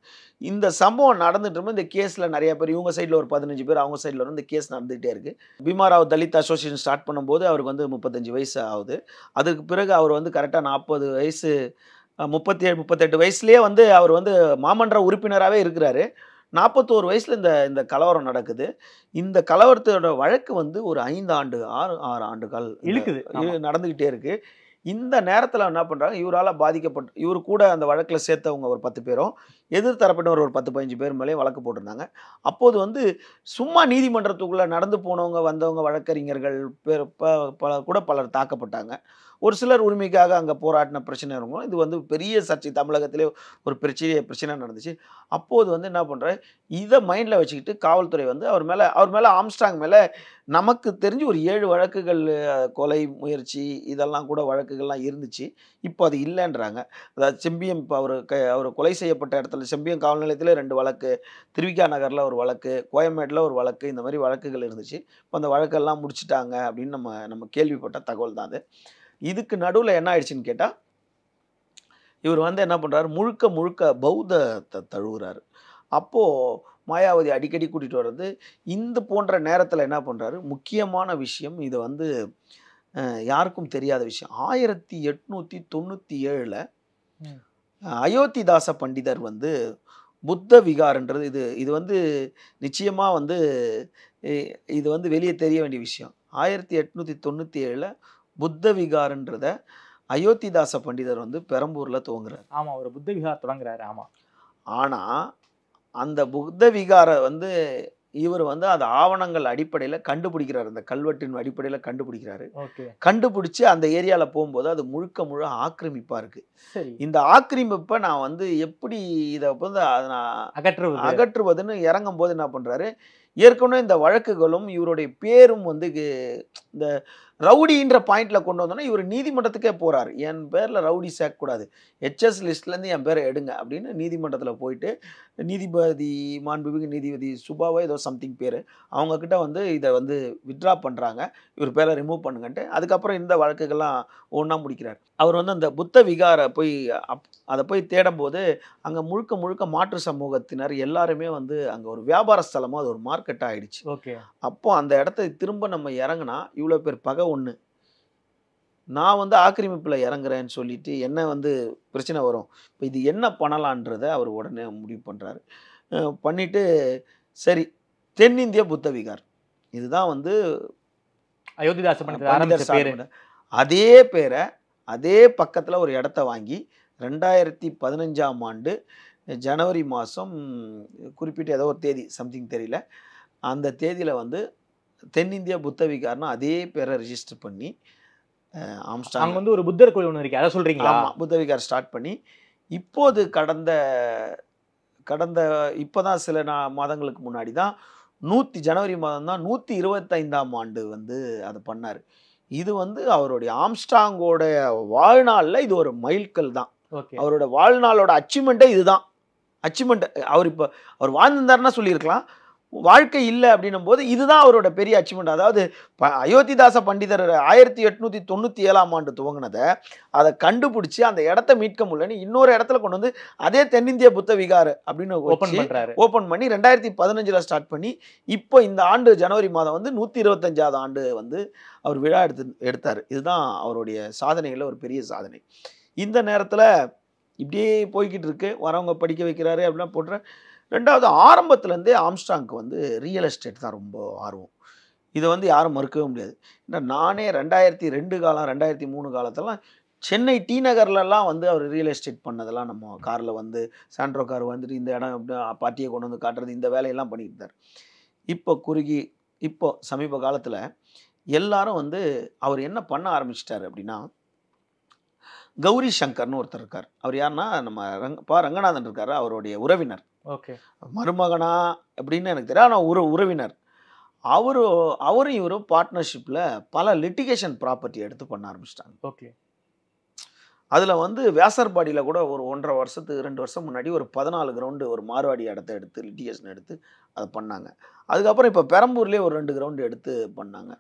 இந்த சம்பவம் நடந்துட்டு இருக்கும். இந்த கேஸில் நிறைய பேர், இவங்க சைடில் ஒரு 15 பேர், அவங்க சைடில் வந்து இந்த கேஸ் நடந்துகிட்டே இருக்குது. பீமாராவ் தலித் அசோசியேஷன் ஸ்டார்ட் பண்ணும்போது அவருக்கு வந்து 35 வயசு ஆகுது. அதுக்கு பிறகு அவர் வந்து கரெக்டாக 40 வயசு 37-38 வயசுலேயே வந்து அவர் வந்து மாமன்ற உறுப்பினராகவே இருக்கிறாரு. 41 வயசில் இந்த கலவரம் நடக்குது. இந்த கலவரத்தோட வழக்கு வந்து ஒரு 5 ஆண்டு 6 ஆண்டுகள் நடந்துக்கிட்டே இருக்கு. இந்த நேரத்தில் என்ன பண்ணுறாங்க, இவரால் பாதிக்கப்பட்டு இவர் கூட அந்த வழக்கில் சேர்த்தவங்க ஒரு 10 பேரும், எதிர்த்தரப்பினர் ஒரு 10-15 பேர் மேலேயும் வழக்கு போட்டிருந்தாங்க. அப்போது வந்து சும்மா நீதிமன்றத்துக்குள்ளே நடந்து போனவங்க வந்தவங்க வழக்கறிஞர்கள் கூட பலர் தாக்கப்பட்டாங்க. ஒரு சிலர் உரிமைக்காக அங்கே போராட்டின பிரச்சனை இருக்கும். இது வந்து பெரிய சர்ச்சை, தமிழகத்திலே ஒரு பிரச்சனை நடந்துச்சு. அப்போது வந்து என்ன பண்ணுறாரு, இதை மைண்டில் வச்சுக்கிட்டு காவல்துறை வந்து அவர் மேலே ஆம்ஸ்டாங் மேலே நமக்கு தெரிஞ்சு ஒரு 7 வழக்குகள், கொலை முயற்சி இதெல்லாம் கூட வழக்குகள்லாம் இருந்துச்சு. இப்போ அது இல்லைன்றாங்க. அதாவது செம்பியம், இப்போ அவர் கொலை செய்யப்பட்ட இடத்துல செம்பியம் காவல் நிலையத்தில் 2 வழக்கு, திருவிக்கா நகரில் ஒரு வழக்கு, கோயம்பேட்டில் ஒரு வழக்கு, இந்த மாதிரி வழக்குகள் இருந்துச்சு. இப்போ அந்த வழக்கெல்லாம் முடிச்சுட்டாங்க அப்படின்னு நம்ம கேள்விப்பட்ட தகவல் தான் அது. இதுக்கு நடுவில் என்ன ஆயிடுச்சுன்னு கேட்டால், இவர் வந்து என்ன பண்ணுறாரு, முழுக்க பௌத்தத்தை தழுவுறாரு. அப்போது மாயாவதி அடிக்கடி கூட்டிகிட்டு வர்றது, இந்த போன்ற நேரத்தில் என்ன பண்ணுறாரு, முக்கியமான விஷயம், இது வந்து யாருக்கும் தெரியாத விஷயம். 1897 அயோத்திதாச பண்டிதர் வந்து புத்த விகாரன்றது, இது வந்து நிச்சயமாக வந்து இது வந்து வெளியே தெரிய வேண்டிய விஷயம். 1897 புத்த விகாரன்றத அயோத்திதாச பண்டிதர் வந்து பெரம்பூரில் துவங்குறாரு. ஆமாம், ஒரு புத்த விகார் தொடங்குறாரு. ஆமாம். ஆனால் அந்த புத்த விகாரை வந்து இவர் வந்து அது ஆவணங்கள் அடிப்படையில் கண்டுபிடிக்கிறார். அந்த கல்வெட்டின் அடிப்படையில் கண்டுபிடிக்கிறாரு. கண்டுபிடிச்சி அந்த ஏரியாவில் போகும்போது அது முழு ஆக்கிரமிப்பாக இருக்குது. இந்த ஆக்கிரமிப்பை நான் வந்து எப்படி இதை வந்து நான் அகற்றுவதுன்னு இறங்கும் போது என்ன பண்ணுறாரு, ஏற்கனவே இந்த வழக்குகளும் இவருடைய பேரும் வந்து இந்த ரவுடின்ற பாயிண்டில் கொண்டு வந்தோன்னா இவர் நீதிமன்றத்துக்கே போகிறார். என் பேரில் ரவுடி சேர்க்கக்கூடாது, ஹெச்எஸ் லிஸ்ட்லேருந்து என் பேரை எடுங்க அப்படின்னு நீதிமன்றத்தில் போயிட்டு நீதிபதி மாண்புமிகு நீதிபதி சுபாவோ ஏதோ சம்திங் பேர், அவங்கக்கிட்ட வந்து இதை வந்து வித்ட்ரா பண்ணுறாங்க, இவர் பேரை ரிமூவ் பண்ணுங்கன்ட்டு. அதுக்கப்புறம் இந்த வழக்குகள்லாம் ஒன்றா முடிக்கிறார். அவர் வந்து அந்த புத்த விகாரை அதை போய் தேடும்போது அங்கே முழுக்க மாற்று சமூகத்தினர் எல்லாருமே வந்து அங்கே ஒரு வியாபார ஸ்தலமாக அது ஒரு மார்க்கெட்டாக ஆகிடுச்சு. அப்போ அந்த இடத்த திரும்ப நம்ம இறங்கினா இவ்வளோ பேர் பகை ஒன்று, நான் வந்து ஆக்கிரமிப்பில் இறங்குறேன்னு சொல்லிட்டு என்ன வந்து பிரச்சனை வரும். இப்போ இது என்ன பண்ணலான்றதை அவர் உடனே முடிவு பண்ணுறாரு. பண்ணிவிட்டு சரி தென்னிந்திய புத்த விகார். இதுதான் வந்து அயோத்திதாச பண்டிதர் பண்டிதர் ஆரம்பிச்ச பேரு. சார்ந்த அதே பேரை அதே பக்கத்தில் ஒரு இடத்த வாங்கி 2015ஆம் ஆண்டு ஜனவரி மாதம் குறிப்பிட்ட ஏதோ ஒரு தேதி சம்திங் தெரியல, அந்த தேதியில் வந்து தென்னிந்திய புத்த விகார்னு அதே பேரை ரிஜிஸ்டர் பண்ணி ஆம்ஸ்டாங் அங்க வந்து ஒரு புத்தர் கோயில் ஒன்று இருக்கு, அதை சொல்றீங்களா? ஆமாம், புத்த விகார் ஸ்டார்ட் பண்ணி இப்போது கடந்த இப்போதான் சில மாதங்களுக்கு முன்னாடி தான் ஜனவரி மாதம் தான் 125ஆம் ஆண்டு வந்து அதை பண்ணார். இது வந்து அவருடைய ஆம்ஸ்டாங்கோட வாழ்நாளில் இது ஒரு மைல்கல் தான். அவரோட வாழ்நாளோட அச்சீவ்மெண்ட்டே இதுதான். அச்சீவ்மெண்ட் அவர் வாழ்ந்திருந்தாருன்னா சொல்லியிருக்கலாம், வாழ்க்கை இல்லை அப்படின்னும் போது இதுதான் அவரோட பெரிய அச்சீவ்மெண்ட். அதாவது அயோத்திதாச பண்டிதர் 1897ஆம் ஆண்டு துவங்கினதை அதை கண்டுபிடிச்சி அந்த இடத்த மீட்க முடியலன்னு இன்னொரு இடத்துல கொண்டு வந்து அதே தென்னிந்திய புத்த விகார் அப்படின்னு ஓப்பன் பண்ணி 2015 ஸ்டார்ட் பண்ணி இப்போ இந்த ஆண்டு ஜனவரி மாதம் வந்து 125ஆவது ஆண்டு வந்து அவர் விழா எடுத்தார். இதுதான் அவருடைய சாதனைகளில் ஒரு பெரிய சாதனை. இந்த நேரத்தில் இப்படியே போய்கிட்டு இருக்கு, வரவங்க படிக்க வைக்கிறாரு அப்படிலாம் போட்டுறேன். ரெண்டாவது, ஆரம்பத்துலேருந்தே ஆம்ஸ்டாங்க்கு வந்து ரியல் எஸ்டேட் தான் ரொம்ப ஆர்வம். இதை வந்து யாரும் மறுக்கவே முடியாது. ஏன்னா நானே 2002 காலம் 2003 காலத்தெல்லாம் சென்னை டி நகர்லலாம் வந்து அவர் ரியல் எஸ்டேட் பண்ணதெல்லாம் நம்ம காரில் வந்து சாண்ட்ரோ கார் வந்துட்டு இந்த இடம் பார்ட்டியை கொண்டு வந்து காட்டுறது, இந்த வேலையெல்லாம் பண்ணிட்டு இருந்தார். இப்போ சமீப காலத்தில் எல்லாரும் வந்து அவர் என்ன பண்ண ஆரம்பிச்சிட்டாரு அப்படின்னா, கௌரி சங்கர்னு ஒருத்தர் இருக்கார். அவர் யாருன்னா நம்ம ரங்கநாதன் இருக்காரு, அவருடைய உறவினர். மருமகனா அப்படின்னு எனக்கு தெரியும், ஆனால் உறவினர். அவரும் இவரும் பார்ட்னர்ஷிப்பில் பல லிட்டிகேஷன் ப்ராப்பர்ட்டி எடுத்து பண்ண ஆரம்பிச்சிட்டாங்க. அதில் வந்து வியாசர்பாடியில் கூட ஒரு 1.5 வருஷத்துக்கு 2 வருஷம் முன்னாடி ஒரு 14 கிரவுண்டு ஒரு மார்வாடி இடத்த எடுத்து லிட்டிகேஷன் எடுத்து அதை பண்ணாங்க. அதுக்கப்புறம் இப்போ பெரம்பூர்லேயே ஒரு 2 கிரவுண்டு எடுத்து பண்ணாங்க.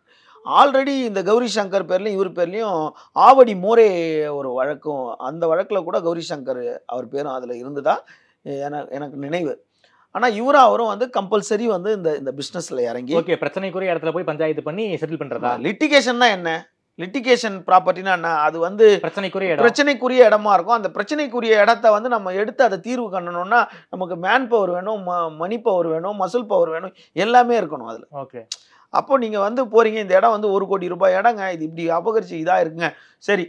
ஆல்ரெடி இந்த கௌரி சங்கர் பேர்லையும் இவர் பேர்லையும் ஆவடி மோரே ஒரு வழக்கும், அந்த வழக்கில் கூட கௌரி சங்கர் அவர் பேரும் அதில் இருந்ததா எனக்கு நினைவு. ஆனால் அவரும் வந்து கம்பல்சரி வந்து இந்த பிஸ்னஸில் இறங்கி பிரச்சனைக்குரிய இடத்துல போய் பஞ்சாயத்து பண்ணி செட்டில் பண்ணுறதா. லிட்டிகேஷன் தான் என்ன, லிட்டிகேஷன் ப்ராப்பர்ட்டினா என்ன, அது வந்து பிரச்சனைக்குரிய இடமா இருக்கும். அந்த பிரச்சனைக்குரிய இடத்த வந்து நம்ம எடுத்து அதை தீர்வு காணணும்னா நமக்கு மேன் பவர் வேணும், மணி பவர் வேணும், மசில் பவர் வேணும், எல்லாமே இருக்கணும் அதில். அப்போ நீங்கள் வந்து போகிறீங்க, இந்த இடம் வந்து 1 கோடி ரூபாய் இடங்க, இது இப்படி அபகரிச்சு இதாக இருக்குங்க, சரி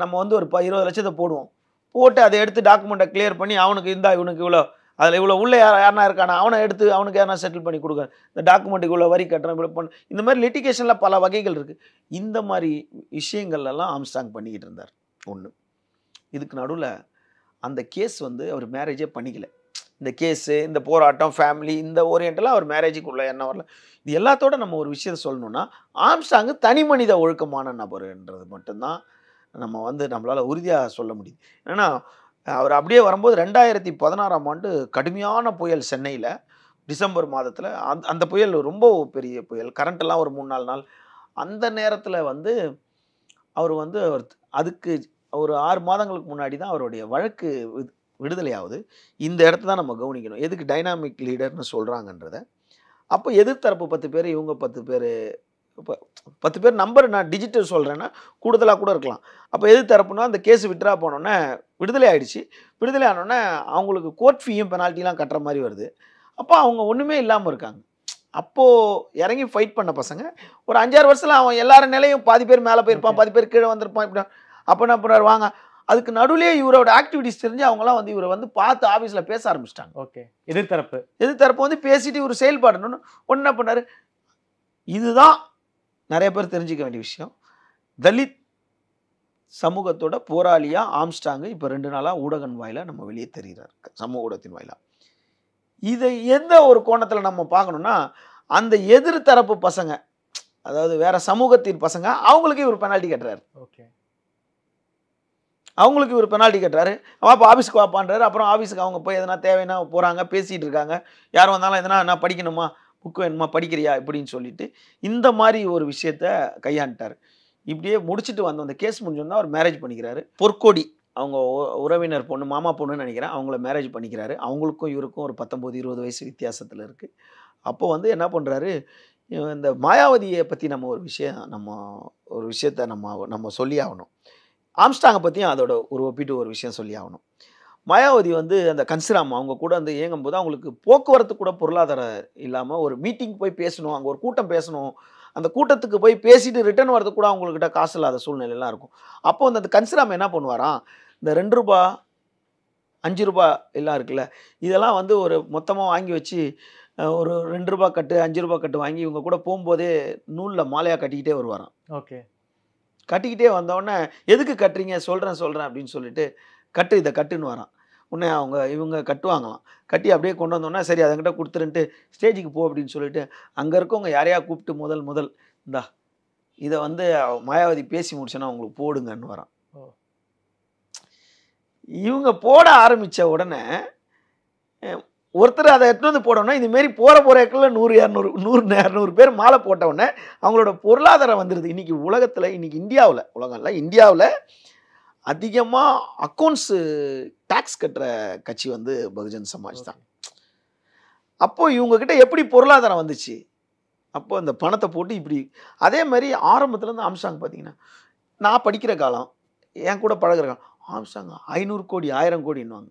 நம்ம வந்து ஒரு 20 லட்சத்தை போட்டு அதை எடுத்து டாக்குமெண்ட்டை கிளியர் பண்ணி அவனுக்கு இவனுக்கு இவ்வளோ, அதில் இவ்வளோ உள்ளே யாருனா இருக்கானா அவனை எடுத்து அவனுக்கு யாரா செட்டில் பண்ணி கொடுக்க, இந்த டாக்குமெண்ட்டுக்கு இவ்வளோ வரி கட்டுறேன் இவ்வளோ பண்ண, இந்த மாதிரி லிட்டிகேஷனில் பல வகைகள் இருக்குது. இந்த மாதிரி விஷயங்கள்லாம் ஆம்ஸ்டாங் பண்ணிக்கிட்டு இருந்தார். ஒன்று, இதுக்கு நடுவில் அந்த கேஸ் வந்து அவர் மேரேஜே பண்ணிக்கல. இந்த கேஸு, இந்த போராட்டம், ஃபேமிலி, இந்த ஓரியன்டெல்லாம் அவர் மேரேஜுக்குள்ளே என்ன வரல. இது எல்லாத்தோட நம்ம ஒரு விஷயத்தை சொல்லணும்னா, ஆம்ஸ்டாங் தனி மனித ஒழுக்கமான நபருன்றது மட்டும்தான் நம்ம வந்து நம்மளால் உறுதியாக சொல்ல முடியுது. ஏன்னா அவர் அப்படியே வரும்போது 2016ஆம் ஆண்டு கடுமையான புயல் சென்னையில் டிசம்பர் மாதத்தில், அந்த புயல் ரொம்ப பெரிய புயல், கரண்ட்டெல்லாம் ஒரு 3-4 நாள். அந்த நேரத்தில் வந்து அவர் அதுக்கு ஒரு 6 மாதங்களுக்கு முன்னாடி தான் அவருடைய வழக்கு விடுதலை ஆகுது. இந்த இடத்த தான் நம்ம கவனிக்கணும், எதுக்கு டைனாமிக் லீடர்னு சொல்கிறாங்கன்றத. அப்போ எதிர்த்தரப்பு 10 பேர், இவங்க 10 பேர், இப்போ 10 பேர் நம்பர் நான் டிஜிட்டல் சொல்கிறேன்னா கூடுதலாக கூட இருக்கலாம். அப்போ எதிர்த்தரப்புனா அந்த கேஸ் விட்ரா போனோன்னே விடுதலை ஆகிடுச்சு. விடுதலை ஆனோடனே அவங்களுக்கு கோர்ட் ஃபீயும் பெனால்ட்டிலாம் கட்டுற மாதிரி வருது. அப்போ அவங்க ஒன்றுமே இல்லாமல் இருக்காங்க. அப்போது இறங்கி ஃபைட் பண்ண பசங்க ஒரு 5-6 வருஷத்தில் அவன் எல்லாரும் நிலையும் பாதி பேர் மேலே போயிருப்பான், பாதி பேர் கீழே வந்திருப்பான். இப்படி அப்போ என்ன பண்ணுறாரு, வாங்க அதுக்கு நடுவுலேயே இவரோட ஆக்டிவிட்டிஸ் தெரிஞ்சு அவங்களாம் வந்து இவரை வந்து பார்த்து ஆஃபீஸில் பேச ஆரம்பிச்சிட்டாங்க. எதிர்த்தரப்பு வந்து பேசிட்டு இவர் செயல்பாடுன்னு ஒன்று என்ன பண்ணார். இதுதான் நிறைய பேர் தெரிஞ்சிக்க வேண்டிய விஷயம். தலித் சமூகத்தோட போராளியாக ஆம்ஸ்டாங் இப்போ 2 நாளாக ஊடகம் வாயிலாக நம்ம வெளியே தெரிகிறார், சமூக ஊடகத்தின் வாயிலாக. இதை எந்த ஒரு கோணத்தில் நம்ம பார்க்கணும்னா, அந்த எதிர்த்தரப்பு பசங்க, அதாவது வேற சமூகத்தின் பசங்க, அவங்களுக்கு இவர் பெனால்ட்டி கட்டுறாரு. அவங்களுக்கு இவர் பெனால்ட்டி கட்டுறாரு. அப்போ ஆஃபீஸுக்கு வாப்பான்றாரு. அப்புறம் ஆஃபீஸுக்கு அவங்க போய் எதனா தேவைன்னா போகிறாங்க, பேசிகிட்டு இருக்காங்க. யார் வந்தாலும் எதனா நான் படிக்கணுமா, புக்கு வேணுமா, படிக்கிறியா இப்படின்னு சொல்லிட்டு இந்த மாதிரி ஒரு விஷயத்த கையாண்டார். இப்படியே முடிச்சுட்டு வந்தோம். அந்த கேஸ் முடிஞ்சோன்னா அவர் மேரேஜ் பண்ணிக்கிறாரு. பொற்கொடி அவங்க உறவினர் பொண்ணு, மாமா பொண்ணுன்னு நினைக்கிறேன், அவங்கள மேரேஜ் பண்ணிக்கிறாரு. அவங்களுக்கும் இவருக்கும் ஒரு 19-20 வயசு வித்தியாசத்தில் இருக்குது. அப்போ வந்து என்ன பண்ணுறாரு, இந்த மாயாவதியை பற்றி நம்ம ஒரு விஷயத்தை நம்ம சொல்லி ஆகணும். ஆம்ஸ்டாங்கை பற்றியும் அதோட ஒரு ஒப்பிட்டு ஒரு விஷயம் சொல்லி ஆகணும். மாயாவதி வந்து அந்த கன்சிராம் அவங்க கூட வந்து இயங்கும்போது அவங்களுக்கு போக்குவரத்து கூட பொருளாதாரம் இல்லாமல் ஒரு மீட்டிங் போய் பேசணும், அங்கே ஒரு கூட்டம் பேசணும், அந்த கூட்டத்துக்கு போய் பேசிட்டு ரிட்டர்ன் வரது கூட அவங்கக்கிட்ட காசு இல்லாத சூழ்நிலையெல்லாம் இருக்கும். அப்போ வந்து அந்த கன்சிராம் என்ன பண்ணுவாராம், இந்த 2 ரூபா 5 ரூபா எல்லாம் இருக்குல்ல, இதெல்லாம் வந்து ஒரு மொத்தமாக வாங்கி வச்சு ஒரு 2 ரூபா கட்டு 5 ரூபா கட்டு வாங்கி இவங்க கூட போகும்போதே நூலில் மாலையாக கட்டிக்கிட்டே வருவாராம். ஓகே. கட்டிக்கிட்டே வந்தோடனே எதுக்கு கட்டுறீங்க, சொல்கிறேன் அப்படின்னு சொல்லிட்டு இதை கட்டுன்னு வரான். உடனே இவங்க கட்டுவாங்களாம். கட்டி அப்படியே கொண்டு வந்தோடனே சரி அதங்கிட்ட கொடுத்துருன்ட்டு ஸ்டேஜுக்கு போ அப்படின்னு சொல்லிட்டு அங்கே இருக்கவங்க யாரையா கூப்பிட்டு முதல் இந்தா இதை வந்து மாயாவதி பேசி முடிச்சோன்னா அவங்களுக்கு போடுங்கன்னு வரான். இவங்க போட ஆரம்பித்த உடனே ஒருத்தர் அதை எடுத்துட்டு வந்து போடணும்னா இதுமாரி போகிற இடத்துல 100 பேர் மாலை போட்ட உடனே அவங்களோட பொருளாதாரம் வந்துடுது. இன்றைக்கி உலகத்தில், இன்றைக்கி இந்தியாவில், உலகம் இல்லை இந்தியாவில் அதிகமாக அக்கௌண்ட்ஸு டேக்ஸ் கட்டுற கட்சி வந்து பகுஜன் சமாஜ் தான். அப்போது இவங்கக்கிட்ட எப்படி பொருளாதாரம் வந்துச்சு, அப்போ அந்த பணத்தை போட்டு இப்படி அதே மாதிரி ஆரம்பத்துலேருந்து ஆம்ஸ்ட்ராங் பார்த்தீங்கன்னா நான் படிக்கிற காலம் என் கூட பழகிற காலம் ஆம்ஸ்ட்ராங் 500 கோடி 1000 கோடின்னுவாங்க.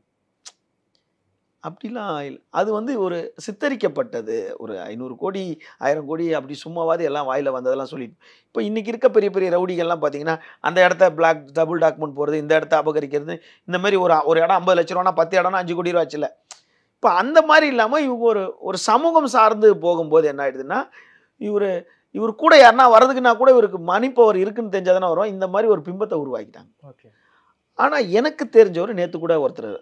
அப்படிலாம் இல்லை. அது வந்து ஒரு சித்தரிக்கப்பட்டது. ஒரு 500 கோடி 1000 கோடி அப்படி சும்மாவாது எல்லாம் வாயில் வந்ததெல்லாம் சொல்லிட்டு இப்போ இன்றைக்கி இருக்க பெரிய பெரிய ரவுடிகள்லாம் பார்த்தீங்கன்னா அந்த இடத்த டபுள் டாக்குமெண்ட் போகிறது, இந்த இடத்த அபகரிக்கிறது, இந்த மாதிரி ஒரு இடம் 50 லட்ச ரூபானா 10 இடம்னா 5 கோடி ரூபா ஆச்சுல்ல. இப்போ அந்த மாதிரி இல்லாமல் இவங்க ஒரு சமூகம் சார்ந்து போகும்போது என்ன ஆயிடுதுன்னா இவர் கூட யாருன்னா வர்றதுக்குன்னா கூட இவருக்கு மணி பவர் இருக்குன்னு தெரிஞ்சாதானே வரும். இந்த மாதிரி ஒரு பிம்பத்தை உருவாக்கிட்டாங்க. ஓகே. ஆனால் எனக்கு தெரிஞ்சவர் நேற்று கூட ஒருத்தர்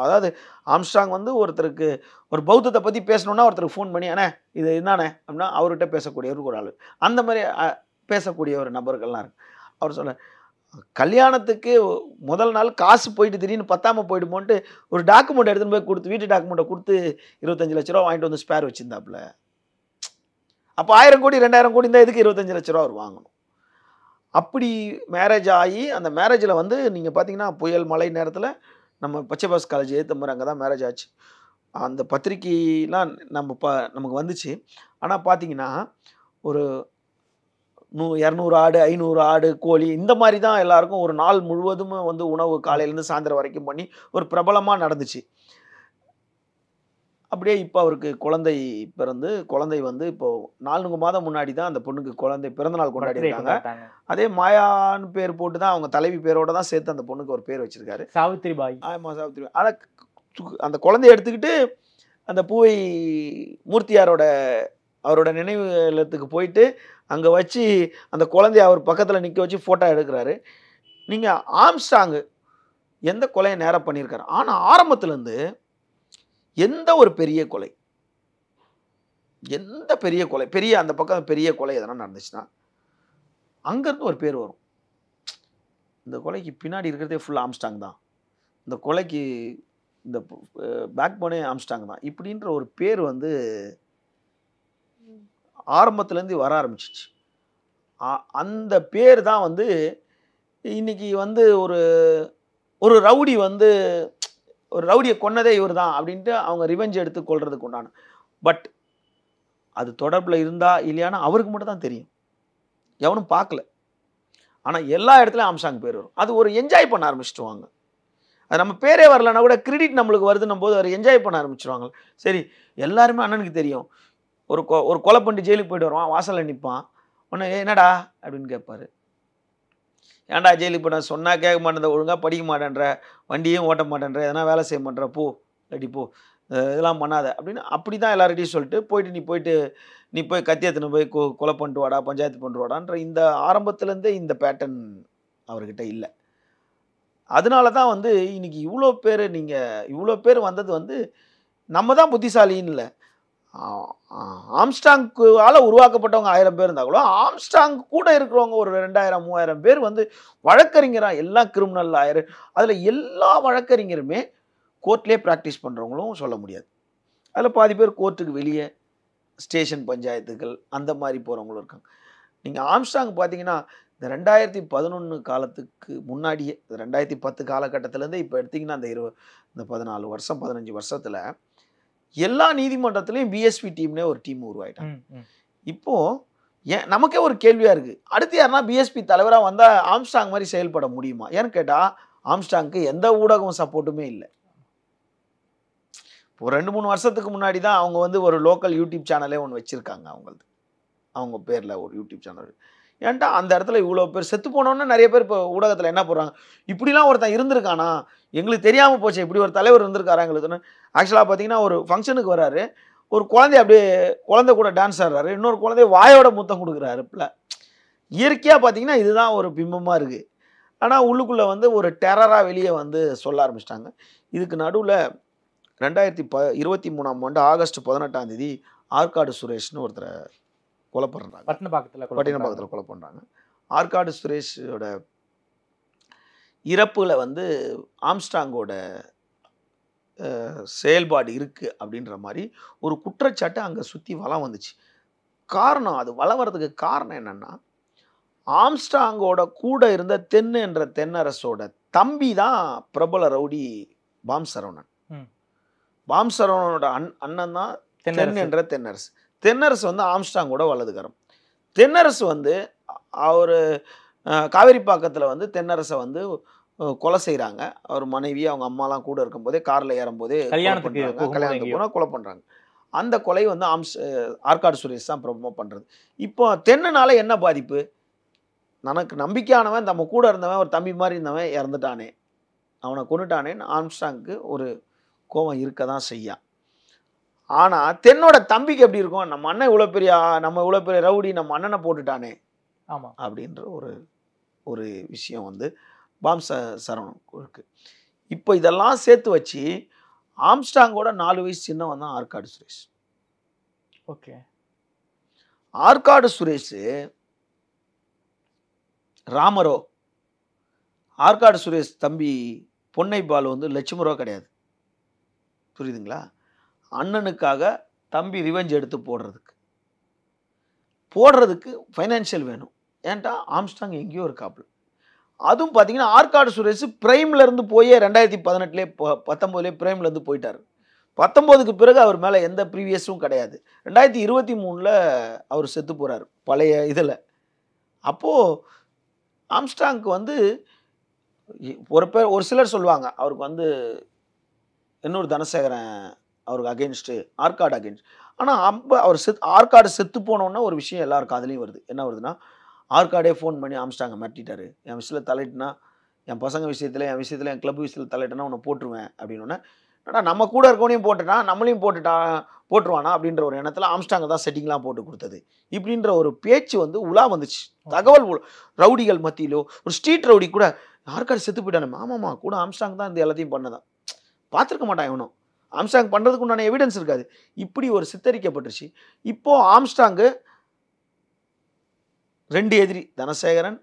அதாவது ஆம்ஸ்ட்ராங் வந்து ஒருத்தருக்கு ஒரு பௌத்தத்தை பற்றி பேசணுன்னா ஒருத்தருக்கு ஃபோன் பண்ணி அண்ணே இது என்னண்ணே அப்படின்னா அவர்கிட்ட பேசக்கூடியவருக்கு ஒரு ஆள் அந்த மாதிரி பேசக்கூடிய ஒரு நபர்கள்லாம் இருக்கு. அவர் சொல்ல கல்யாணத்துக்கு முதல் நாள் காசு போயிட்டு திடீர்னு பத்தாமல் போயிடுமோன்ட்டு ஒரு டாக்குமெண்ட் எடுத்துன்னு போய் கொடுத்து வீட்டு டாக்குமெண்ட்டை கொடுத்து 25 லட்ச ரூபா வாங்கிட்டு வந்து ஸ்பேர் வச்சுருந்தாப்புல. அப்போ 1000 கோடி 2000 கோடி இருந்தால் எதுக்கு 25 லட்ச ரூபா அவர் வாங்கணும்? அப்படி மேரேஜ் ஆகி அந்த மேரேஜில் வந்து நீங்கள் பார்த்தீங்கன்னா புயல் மழை நேரத்தில் நம்ம பச்சைபாஸ் காலேஜ் ஏற்ற மாதிரி அங்கே தான் மேரேஜ் ஆச்சு. அந்த பத்திரிக்கைலாம் நமக்கு வந்துச்சு. ஆனால் பார்த்தீங்கன்னா ஒரு 200 ஆடு 500 ஆடு கோழி இந்த மாதிரி தான் எல்லாருக்கும் ஒரு நாள் முழுவதும் வந்து உணவு காலையிலேருந்து சாயந்தரம் வரைக்கும் பண்ணி ஒரு பிரபலமாக நடந்துச்சு. அப்படியே இப்போ அவருக்கு குழந்தை பிறந்து குழந்தை வந்து இப்போது 4 மாதம் முன்னாடி தான் அந்த பொண்ணுக்கு குழந்தை பிறந்தநாள் கொண்டாடி இருக்காங்க. அதே மாயான்னு பேர் போட்டு தான் அவங்க தலைவி பேரோட தான் சேர்த்து அந்த பொண்ணுக்கு ஒரு பேர் வச்சிருக்காரு, சாவித்திரிபாய். ஆமாம், சாவித்திரிபாய். ஆனால் அந்த குழந்தைய எடுத்துக்கிட்டு அந்த பூவை மூர்த்தியாரோட அவரோட நினைவு இல்லத்துக்கு போயிட்டு அங்கே வச்சு அந்த குழந்தைய அவர் பக்கத்தில் நிற்க வச்சு ஃபோட்டோ எடுக்கிறாரு. நீங்கள் ஆம்ஸ்ட்ராங் எந்த கொலையை நேரம் பண்ணியிருக்காரு. ஆனால் ஆரம்பத்துலேருந்து எந்த ஒரு பெரிய கொலை பெரிய அந்த பக்கம் பெரிய கொலை எதனா நடந்துச்சுன்னா அங்கேருந்து ஒரு பேர் வரும். இந்த கொலைக்கு பின்னாடி இருக்கிறதே ஃபுல் ஆம்ஸ்ட்ராங் தான், இந்த கொலைக்கு இந்த பேக் போனே ஆம்ஸ்ட்ராங் தான் இப்படின்ற ஒரு பேர் வந்து ஆரம்பத்துலேருந்து வர ஆரம்பிச்சிச்சு. அந்த பேர் தான் வந்து இன்னைக்கு வந்து ஒரு ரவுடி வந்து ஒரு ரவுடியை கொன்னதே இவர் தான் அப்படின்ட்டு அவங்க ரிவெஞ்ச் எடுத்து கொள்றதுக்கு உண்டான. பட் அது தொடர்பில் இருந்தா இல்லையானா அவருக்கு மட்டும் தான் தெரியும், எவனும் பார்க்கல. ஆனால் எல்லா இடத்துலையும் ஆம்ஸ்ட்ராங் பேர் வரும். அது ஒரு என்ஜாய் பண்ண ஆரம்பிச்சிடுவாங்க. அது நம்ம பேரே வரலன்னா கூட கிரெடிட் நம்மளுக்கு வருதுன்னும் போது அவர் என்ஜாய் பண்ண ஆரம்பிச்சிடுவாங்க. சரி, எல்லாருமே அண்ணனுக்கு தெரியும். ஒரு கொலை பண்ணிட்டு ஜெயிலுக்கு போயிட்டு வருவான், வாசலில் நிற்பான். ஒன்று என்னடா அப்படின்னு கேட்பாரு. ஏன்டா ஜெயிலுக்கு போன சொன்னால் கேட்க மாட்டேன், ஒழுங்காக படிக்க மாட்டேன்ற, வண்டியும் ஓட்ட மாட்டேன்ற, எதனா வேலை செய்ய மாட்டேற, போ இல்லாட்டி போ, இதெல்லாம் பண்ணாத அப்படின்னு அப்படி தான் எல்லார்கிட்டையும் சொல்லிட்டு நீ போய் கத்தியத்துன்னு போய் கொலை பண்ணிட்டு வாடா, பஞ்சாயத்து பண்ணிட்டு வாடான்ற இந்த ஆரம்பத்துலேருந்தே இந்த பேட்டர்ன் அவர்கிட்ட இல்லை. அதனால தான் வந்து இன்னைக்கு இவ்வளோ பேர் வந்தது வந்து நம்ம தான் புத்திசாலின்னு இல்லை. ஆம்ஸ்ட்ராங்கால உருவாக்கப்பட்டவங்க 1000 பேர் இருந்தால் கூட ஆம்ஸ்ட்ராங் கூட இருக்கிறவங்க ஒரு 2000-3000 பேர் வந்து வழக்கறிஞராக எல்லாம் கிரிமினல் லாயர். அதில் எல்லா வழக்கறிஞருமே கோர்ட்லேயே ப்ராக்டிஸ் பண்ணுறவங்களும் சொல்ல முடியாது. அதில் பாதி பேர் கோர்ட்டுக்கு வெளியே ஸ்டேஷன் பஞ்சாயத்துகள் அந்த மாதிரி போகிறவங்களும் இருக்காங்க. நீங்கள் ஆம்ஸ்ட்ராங் பார்த்தீங்கன்னா இந்த 2011 காலத்துக்கு முன்னாடியே 2010 காலகட்டத்திலேருந்து இப்போ எடுத்திங்கன்னா இந்த 14 வருஷம் 15 வருஷத்தில் எல்லா நீதிமன்றத்திலையும் பிஎஸ்பி டீம்னே ஒரு டீம் உருவாயிட்டாங்க. இப்போது நமக்கே ஒரு கேள்வியாக இருக்குது, அடுத்து யாருன்னா பிஎஸ்பி தலைவராக வந்தால் ஆம்ஸ்ட்ராங் மாதிரி செயல்பட முடியுமா? ஏன்னு கேட்டால் ஆம்ஸ்டாங்க்கு எந்த ஊடகம் சப்போர்ட்டுமே இல்லை. ஒரு 2-3 வருஷத்துக்கு முன்னாடி தான் அவங்க வந்து ஒரு லோக்கல் யூடியூப் சேனலே ஒன்று வச்சுருக்காங்க. அவங்க பேரில் ஒரு யூடியூப் சேனல். ஏன்டா அந்த இடத்துல இவ்வளோ பேர் செத்து போனோன்னு நிறைய பேர் இப்போ ஊடகத்தில் என்ன போடுறாங்க, இப்படிலாம் ஒருத்தன் இருந்திருக்கானா, எங்களுக்கு தெரியாமல் போச்சு, இப்படி ஒரு தலைவர் இருந்திருக்காரா எங்களுக்கு. ஆக்சுவலாக பார்த்தீங்கன்னா ஒரு ஃபங்க்ஷனுக்கு வராரு, ஒரு குழந்தை அப்படியே குழந்தை கூட டான்ஸ் ஆடுறாரு, இன்னொரு குழந்தைய வாயோட முத்தம் கொடுக்குறாரு. இயற்கையாக பார்த்தீங்கன்னா இதுதான் ஒரு பிம்பமாக இருக்குது. ஆனால் உள்ளுக்குள்ளே வந்து ஒரு டெரராக வெளியே வந்து சொல்ல ஆரம்பிச்சிட்டாங்க. இதுக்கு நடுவில் 2023 ஆகஸ்ட் 18 ஆற்காடு சுரேஷ்னு ஒருத்தரை கொலை பண்ணுறாங்க. பட்டினப்பாக்கத்தில் கொலை பண்ணுறாங்க. ஆற்காடு சுரேஷோட இறப்பில் வந்து ஆம்ஸ்டாங்கோட செயல்பாடு இருக்குது அப்படின்ற மாதிரி ஒரு குற்றச்சாட்டு அங்கே சுற்றி வலம் வந்துச்சு. காரணம், அது வலம் வர்றதுக்கு காரணம் என்னென்னா, ஆம்ஸ்டாங்கோட கூட இருந்த தென்னு என்ற தென்னரசோட தம்பி தான் பிரபல ரவுடி பாம் சரவணன். பாம் சரவணனோட அண்ணன் தான் தென் என்ற தென்னரசு. தென்னரசு வந்து ஆம்ஸ்டாங்கோட வலதுகரம். தென்னரசு வந்து அவர் காவேரிப்பாக்கத்தில் வந்து தென்னரசை வந்து கொலை செய்கிறாங்க. அவர் மனைவி அவங்க அம்மாலாம் கூட இருக்கும்போதே காரில் ஏறும்போதே கல்யாணத்துக்கு போனால் கொலை பண்ணுறாங்க. அந்த கொலை வந்து ஆற்காடு சுரேஷ் தான் ப்ரமோட் பண்ணுறது. இப்போ தென்னனால என்ன பாதிப்பு, எனக்கு நம்பிக்கையானவன் நம்ம கூட இருந்தவன் ஒரு தம்பி மாதிரி இருந்தவன் இறந்துட்டானே, அவனை கொண்டுட்டானேன்னு ஆம்ஸ்டாங்க்கு ஒரு கோபம் இருக்க தான் செய்யா. ஆனால் தென்னோட தம்பிக்கு எப்படி இருக்கும், நம்ம அண்ணன் இவ்வளோ பெரிய ரவுடி நம்ம அண்ணனை போட்டுட்டானே ஆமாம் அப்படின்ற ஒரு விஷயம் வந்து பாம் சரவணன் இருக்கு. இப்போ இதெல்லாம் சேர்த்து வச்சு ஆம்ஸ்டாங்கோட 4 வயசு சின்னவன் தான் ஆற்காடு சுரேஷ். ஓகே. ஆற்காடு சுரேஷ் ராமரோ, ஆற்காடு சுரேஷ் தம்பி பொன்னை பாலு வந்து லட்சுமரோ கிடையாது. புரியுதுங்களா? அண்ணனுக்காக தம்பி ரிவெஞ்ச் எடுத்து போடுறதுக்கு ஃபைனான்சியல் வேணும். ஏன்டா ஆம்ஸ்டாங் எங்கேயோ இருக்காப்புல. அதுவும் பார்த்தீங்கன்னா ஆற்காடு சுரேஷ் பிரைம்லேருந்து போய் 2018 19 பிரைம்லேருந்து போயிட்டார். 19க்கு பிறகு அவர் மேலே எந்த ப்ரீவியஸும் கிடையாது. 2023 அவர் செத்து போகிறார் பழைய இதில். அப்போது ஆம்ஸ்டாங்க்கு வந்து ஒரு சிலர் சொல்லுவாங்க அவருக்கு வந்து இன்னொரு தனசேகரன் அவருக்கு அகெயின்ஸ்ட்டு, ஆற்காடு அகெயின்ஸ்ட். ஆனால் அவர் ஆற்காடு செத்து போனோன்னா ஒரு விஷயம் எல்லாருக்கும் அதுலேயும் வருது. என்ன வருதுன்னா, ஆற்காடே ஃபோன் பண்ணி ஆம்ஸ்டாங்கை மிரட்டிட்டாரு, என் விஷயத்தில் தலையிட்டுனா, என் பசங்க விஷயத்தில் என் கிளப் விஷயத்தில் தலையிட்டனா உன்னை போட்டுருவேன் அப்படின்னோடனே, ஆனால் நம்ம கூட இருக்கவனையும் போட்டுட்டான், நம்மளையும் போட்டுருவானா அப்படின்ற ஒரு எண்ணத்தில் ஆம்ஸ்டாங்கை தான் செட்டிங்லாம் போட்டு கொடுத்தது. இப்படின்ற ஒரு பேச்சு வந்து உலா வந்துச்சு. தகவல் ரவுடிகள் மத்தியிலோ ஒரு ஸ்ட்ரீட் ரவுடி கூட ஆற்காடு செத்து போயிட்டானே, ஆமாம்மா கூட ஆம்ஸ்டாங் தான் இந்த எல்லாத்தையும் பண்ணதான், பார்த்துருக்க மாட்டான் இவனும், ஆம்ஸ்டாங் பண்ணுறதுக்கு உண்டான எவிடன்ஸ் இருக்காது. இப்படி ஒரு சித்தரிக்கப்பட்டுருச்சு. இப்போது ஆம்ஸ்டாங்கு 2 எதிரி, தனசேகரன்,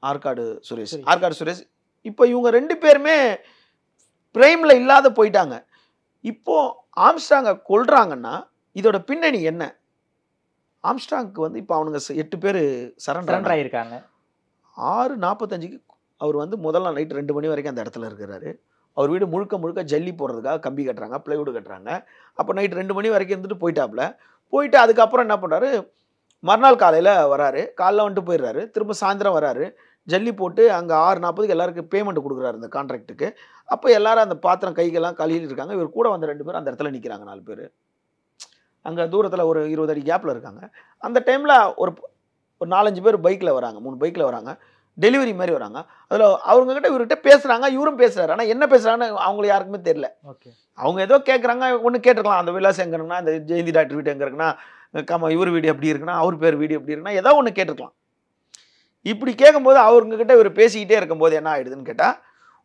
ஆற்காடு சுரேஷ். இப்போ இவங்க 2 பேருமே பிரைமில் இல்லாத போயிட்டாங்க. இப்போது ஆம்ஸ்டாங்கை கொல்றாங்கன்னா இதோட பின்னணி என்ன? ஆம்ஸ்டாங்க்கு வந்து இப்போ அவனுங்க 8 பேர் சரண்டர் ஆகியிருக்காங்க. 6:45 அவர் வந்து முதல் நாள் நைட்டு 2 மணி வரைக்கும் அந்த இடத்துல இருக்கிறாரு. அவர் வீடு முழுக்க ஜல்லி போடுறதுக்காக கம்பி கட்டுறாங்க, பிளைவுட் கட்டுறாங்க. அப்போ நைட்டு 2 மணி வரைக்கும் இருந்துட்டு போயிட்டு அதுக்கப்புறம் என்ன பண்ணுறாரு, மறுநாள் காலையில் வராரு, காலைல வந்துட்டு போயிடுறாரு, திரும்ப சாயந்தரம் வராரு, ஜல்லி போட்டு அங்கே 6:40க்கு எல்லாருக்கும் பேமெண்ட் கொடுக்குறாரு இந்த கான்ட்ராக்டுக்கு. அப்போ எல்லாரும் அந்த பாத்திரம் கைகள்லாம் கழுவிட்டு இருக்காங்க. இவர் கூட வந்த 2 பேர் அந்த இடத்துல நிற்கிறாங்க, 4 பேர் அங்கே தூரத்தில் ஒரு 20 அடி கேப்பில் இருக்காங்க. அந்த டைமில் ஒரு 4-5 பேர் பைக்கில் வராங்க, 3 பைக்கில் வராங்க, டெலிவரி மாதிரி வராங்க. அதில் அவங்ககிட்ட இவர்கிட்ட பேசுகிறாங்க, இவரும் பேசுகிறாரு. ஆனால் என்ன பேசுகிறாங்கன்னு அவங்களுக்கு யாருக்குமே தெரியல. ஓகே. அவங்க ஏதோ கேட்குறாங்க, ஒன்று கேட்டுருக்கலாம், அந்த விலாசம் எங்கே இருக்குன்னா, இந்த ஜெயந்தி டாக்டர் வீடு எங்கே இருக்குன்னா, இவர் வீடு எப்படி இருக்குன்னா, அவர் பேர் வீடு எப்படி இருக்குன்னா, ஏதோ ஒன்று கேட்டுருக்கலாம். இப்படி கேட்கும்போது அவங்ககிட்ட இவர் பேசிக்கிட்டே இருக்கும்போது என்ன ஆகிடுதுன்னு கேட்டால்,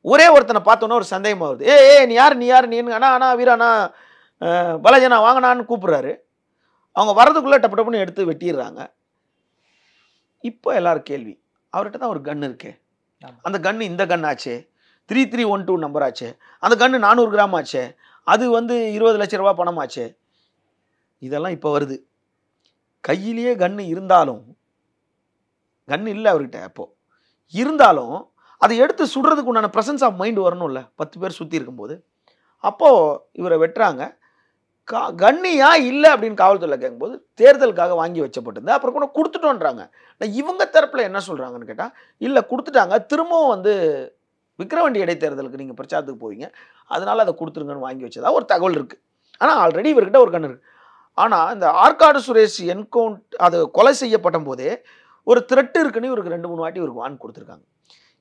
ஒரே ஒருத்தனை பார்த்தோன்னா ஒரு சந்தேகமாக வருது. நீ யார் நீன்னு அண்ணா வீராண்ணா பாலாஜனா வாங்கினான்னு கூப்பிட்றாரு. அவங்க வர்றதுக்குள்ளே டப்புன்னு எடுத்து வெட்டிடுறாங்க. இப்போ எல்லாரும் கேள்வி, அவர்கிட்ட தான் ஒரு கன் இருக்கே, அந்த கன்று இந்த கன் ஆச்சே, 3312 நம்பர் ஆச்சே, அந்த கன்று 400 கிராம் ஆச்சே, அது வந்து 20 லட்ச ரூபா பணம் ஆச்சே, இதெல்லாம் இப்போ வருது. கையிலேயே கன்று இருந்தாலும், கன்று இல்லை அவர்கிட்ட, அப்போது இருந்தாலும் அதை எடுத்து சுடுறதுக்கு உண்டான ப்ரெசன்ஸ் ஆஃப் மைண்ட் வரணும்ல, 10 பேர் சுற்றி இருக்கும்போது. அப்போது இவரை வெட்டுறாங்க. கண்ணியா இல்லை அப்படின்னு காவல்துறையில் கேட்கும்போது தேர்தலுக்காக வாங்கி வச்சப்பட்டது, அப்புறம் கூட கொடுத்துட்டோன்றாங்க. இவங்க தரப்பில் என்ன சொல்கிறாங்கன்னு கேட்டால், இல்லை கொடுத்துட்டாங்க, திரும்பவும் வந்து விக்கிரவாண்டி இடைத்தேர்தலுக்கு நீங்கள் பிரச்சாரத்துக்கு போவீங்க, அதனால அதை கொடுத்துருங்கன்னு வாங்கி வச்சதா ஒரு தகவல் இருக்குது. ஆனால் ஆல்ரெடி இவர்கிட்ட ஒரு கண்ணு இருக்குது. ஆனால் இந்த ஆற்காடு சுரேஷ் அது கொலை செய்யப்பட்ட போதே ஒரு த்ரெட் இருக்குன்னு இவருக்கு 2-3 வாட்டி இவருக்கு வான் கொடுத்துருக்காங்க.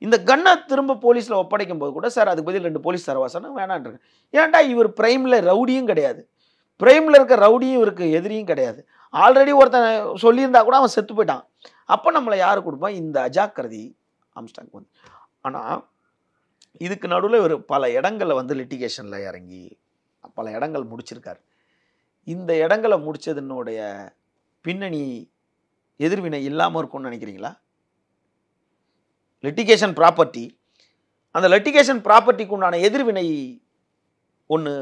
இந்த கன்னை திரும்ப போலீஸில் ஒப்படைக்கும் போது கூட சார் அதுக்கு பதில் 2 போலீஸ் தரவாசனம் வேணான்ருக்கு. ஏன்டா இவர் பிரைமில் ரவுடியும் கிடையாது, பிரைமில் இருக்க ரவுடியும் இவருக்கு எதிரியும் கிடையாது. ஆல்ரெடி ஒருத்தன் சொல்லியிருந்தா கூட அவன் செத்து போயிட்டான். அப்போ நம்மளை யார் கொடுப்பான்? இந்த அஜாக்கிரதை ஆம்ஸ்டாங் வந்து. ஆனால் இதுக்கு நடுவில் ஒரு பல இடங்களில் வந்து லிட்டிகேஷனில் இறங்கி பல இடங்கள் முடிச்சிருக்காரு. இந்த இடங்களை முடிச்சதுனுடைய பின்னணி எதிர்வினை இல்லாமல் இருக்கும்னு நினைக்கிறீங்களா? லிட்டிகேஷன் ப்ராப்பர்ட்டி, அந்த லிட்டிகேஷன் ப்ராப்பர்ட்டிக்கு உண்டான எதிர்வினை ஒன்று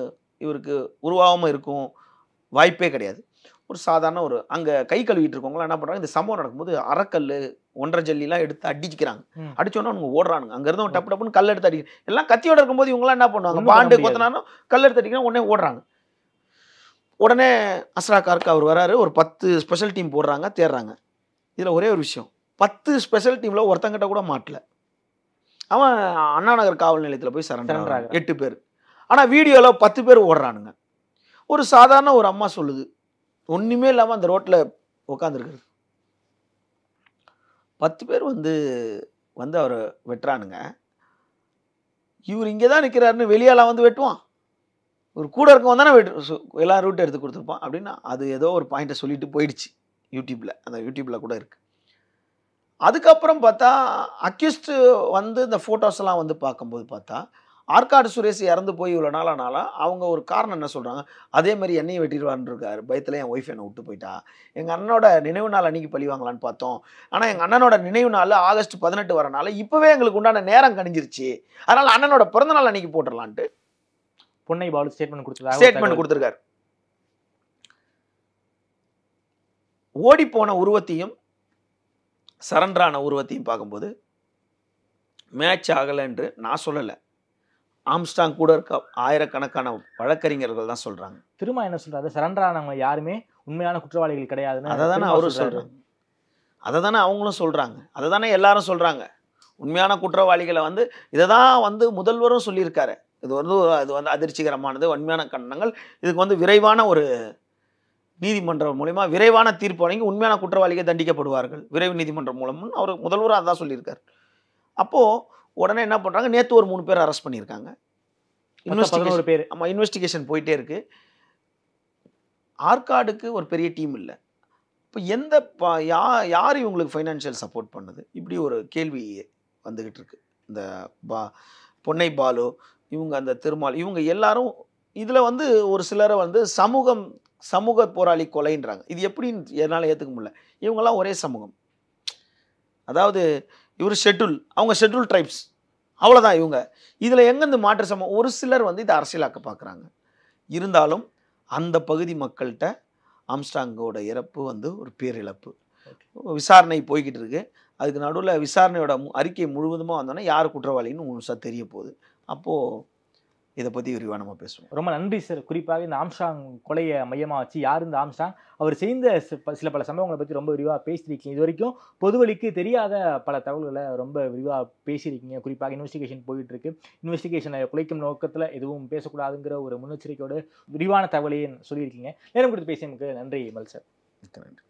இவருக்கு உருவாகாமல் இருக்கும் வாய்ப்பே கிடையாது. ஒரு சாதாரண அங்கே கை கழுவிட்டு இருக்கவங்களாம் என்ன பண்ணுறாங்க, இந்த சம்பவம் நடக்கும்போது அரைக்கல் 1.5 ஜல்லிலாம் எடுத்து அடிச்சுக்கிறாங்க. அடிச்சோன்னா அவங்க ஓடுறானுங்க. அங்கேருந்து டப்பு டப்புன்னு கல் எடுத்து அடிக்க, எல்லாம் கத்தியோட இருக்கும்போது இவங்களாம் என்ன பண்ணுவாங்க, பாண்டு கொத்தனாலும் கல் எடுத்து அடிக்கணும், உடனே ஓடுறாங்க. உடனே அஸ்ராக்காருக்கு அவர் வராரு, ஒரு 10 ஸ்பெஷல் டீம் போடுறாங்க, தேடுறாங்க. இதில் ஒரே ஒரு விஷயம், 10 ஸ்பெஷல் டீமில் ஒருத்தங்கிட்ட கூட மாட்டல. அவன் அண்ணா நகர் காவல் நிலையத்தில் போய் சரண்டர் 8 பேர். ஆனால் வீடியோவில் 10 பேர் ஓடுறானுங்க. ஒரு சாதாரண ஒரு அம்மா சொல்லுது, ஒன்றுமே இல்லாமல் அந்த ரோட்டில் உட்காந்துருக்குறது. 10 பேர் வந்து அவரை வெட்டுறானுங்க. இவர் இங்கே தான் நிற்கிறாருன்னு வெளியாலாம் வந்து வெட்டுவான். ஒரு கூட இருக்கவன் தானே எல்லா ரூட் எடுத்து கொடுத்துருப்பான் அப்படின்னா, அது ஏதோ ஒரு பாயிண்ட்டை சொல்லிட்டு போயிடுச்சு யூடியூப்பில். அந்த யூடியூப்பில் கூட இருக்குது. அதுக்கப்புறம் பார்த்தா அக்யூஸ்டு வந்து இந்த ஃபோட்டோஸ் எல்லாம் வந்து பார்க்கும்போது பார்த்தா ஆற்காடு சுரேஷ் இறந்து போய் இவ்வளோ நாளானால அவங்க ஒரு காரணம் என்ன சொல்கிறாங்க, அதே மாதிரி என்னையும் வெட்டிடுவான்னு இருக்காரு, பயத்தில் என் ஒய்ஃப் என்னை விட்டு போயிட்டா, எங்கள் அண்ணனோட நினைவு நாள் அன்றைக்கி பழி வாங்கலான்னு பார்த்தோம், ஆனால் எங்கள் அண்ணனோட நினைவு நாள் ஆகஸ்ட் 18 வரனால இப்போவே எங்களுக்கு உண்டான நேரம் கணிஞ்சிருச்சு, அதனால் அண்ணனோட பிறந்தநாள் அன்றைக்கி போட்டுடலான்ட்டு பொன்னை பாலு ஸ்டேட்மெண்ட் கொடுத்துருக்காரு. ஓடி போன உருவத்தையும் சரண்டரான உருவத்தையும் பார்க்கும்போது மேட்ச் ஆகலை என்று நான் சொல்லலை, ஆம்ஸ்டாங் கூட இருக்க ஆயிரக்கணக்கான வழக்கறிஞர்கள் தான் சொல்றாங்க. திரும்ப என்ன சொல்றாரு, சரண்டர் ஆனவங்க யாருமே உண்மையான குற்றவாளிகள் கிடையாதுன்னு அதை தானே அவரும் சொல்றாங்க, அதை தானே அவங்களும் சொல்றாங்க, அதை தானே எல்லாரும் சொல்றாங்க. உண்மையான குற்றவாளிகளை வந்து இதை தான் வந்து முதல்வரும் சொல்லியிருக்காரு. இது வந்து அதிர்ச்சிகரமானது, உண்மையான கண்டனங்கள், இதுக்கு வந்து விரைவான ஒரு நீதிமன்றம் மூலமா விரைவான தீர்ப்பு வழங்கி உண்மையான குற்றவாளிகள் தண்டிக்கப்படுவார்கள் விரைவு நீதிமன்றம் மூலம்னு அவர் முதல்வரும் அதான் சொல்லியிருக்காரு. அப்போது உடனே என்ன பண்ணுறாங்க, நேற்று ஒரு 3 பேர் அரெஸ்ட் பண்ணியிருக்காங்க. 11 பேர். ஆமாம், இன்வெஸ்டிகேஷன் போயிட்டே இருக்குது. ஆற்காடுக்கு ஒரு பெரிய டீம் இல்லை. இப்போ யார் இவங்களுக்கு ஃபைனான்ஷியல் சப்போர்ட் பண்ணுது, இப்படி ஒரு கேள்வி வந்துக்கிட்டு இருக்கு. இந்த பொன்னை பாலு, இவங்க அந்த திருமால், இவங்க எல்லாரும் இதில் வந்து ஒரு சிலரை வந்து சமூக போராளி கொலைன்றாங்க. இது எப்படின்னு என்னால் ஏற்றுக்க முடியல. இவங்கெல்லாம் ஒரே சமூகம், அதாவது இவர் ஷெட்யூல், அவங்க ஷெட்யூல் ட்ரைப்ஸ், அவ்வளோதான் இவங்க. இதில் எங்கேருந்து மாற்று சமூகம், ஒரு சிலர் வந்து இதை அரசியலாக்க பார்க்குறாங்க. இருந்தாலும் அந்த பகுதி மக்கள்கிட்ட ஆம்ஸ்டாங்கோட இறப்பு வந்து ஒரு பேரிழப்பு. விசாரணை போய்கிட்டு இருக்கு. அதுக்கு நடுவில் விசாரணையோட அறிக்கை முழுவதுமாக வந்தோன்னா யார் குற்றவாளின்னு முழுசாக தெரிய போகுது. அப்போது இதை பற்றி விரிவாக நம்ம பேசுவோம். ரொம்ப நன்றி சார். குறிப்பாக இந்த ஆம்ஸ்டாங் கொலையை மையமாக வச்சு யார் இந்த ஆம்ஸ்டாங், அவர் செய்த சில பல சம்பவங்களை பற்றி ரொம்ப விரிவாக பேசியிருக்கீங்க. இது வரைக்கும் பொதுவெளிக்கு தெரியாத பல தகவல்களை ரொம்ப விரிவாக பேசியிருக்கீங்க. குறிப்பாக இன்வெஸ்டிகேஷன் போயிட்டு இருக்கு. இன்வெஸ்டிகேஷனை குலைக்கும் நோக்கத்தில் எதுவும் பேசக்கூடாதுங்கிற ஒரு முன்னெச்சரிக்கையோடு விரிவான தகவலையும் சொல்லியிருக்கீங்க. நேரம் கொடுத்து பேசியதுக்கு நன்றி மல் சார். நன்றி.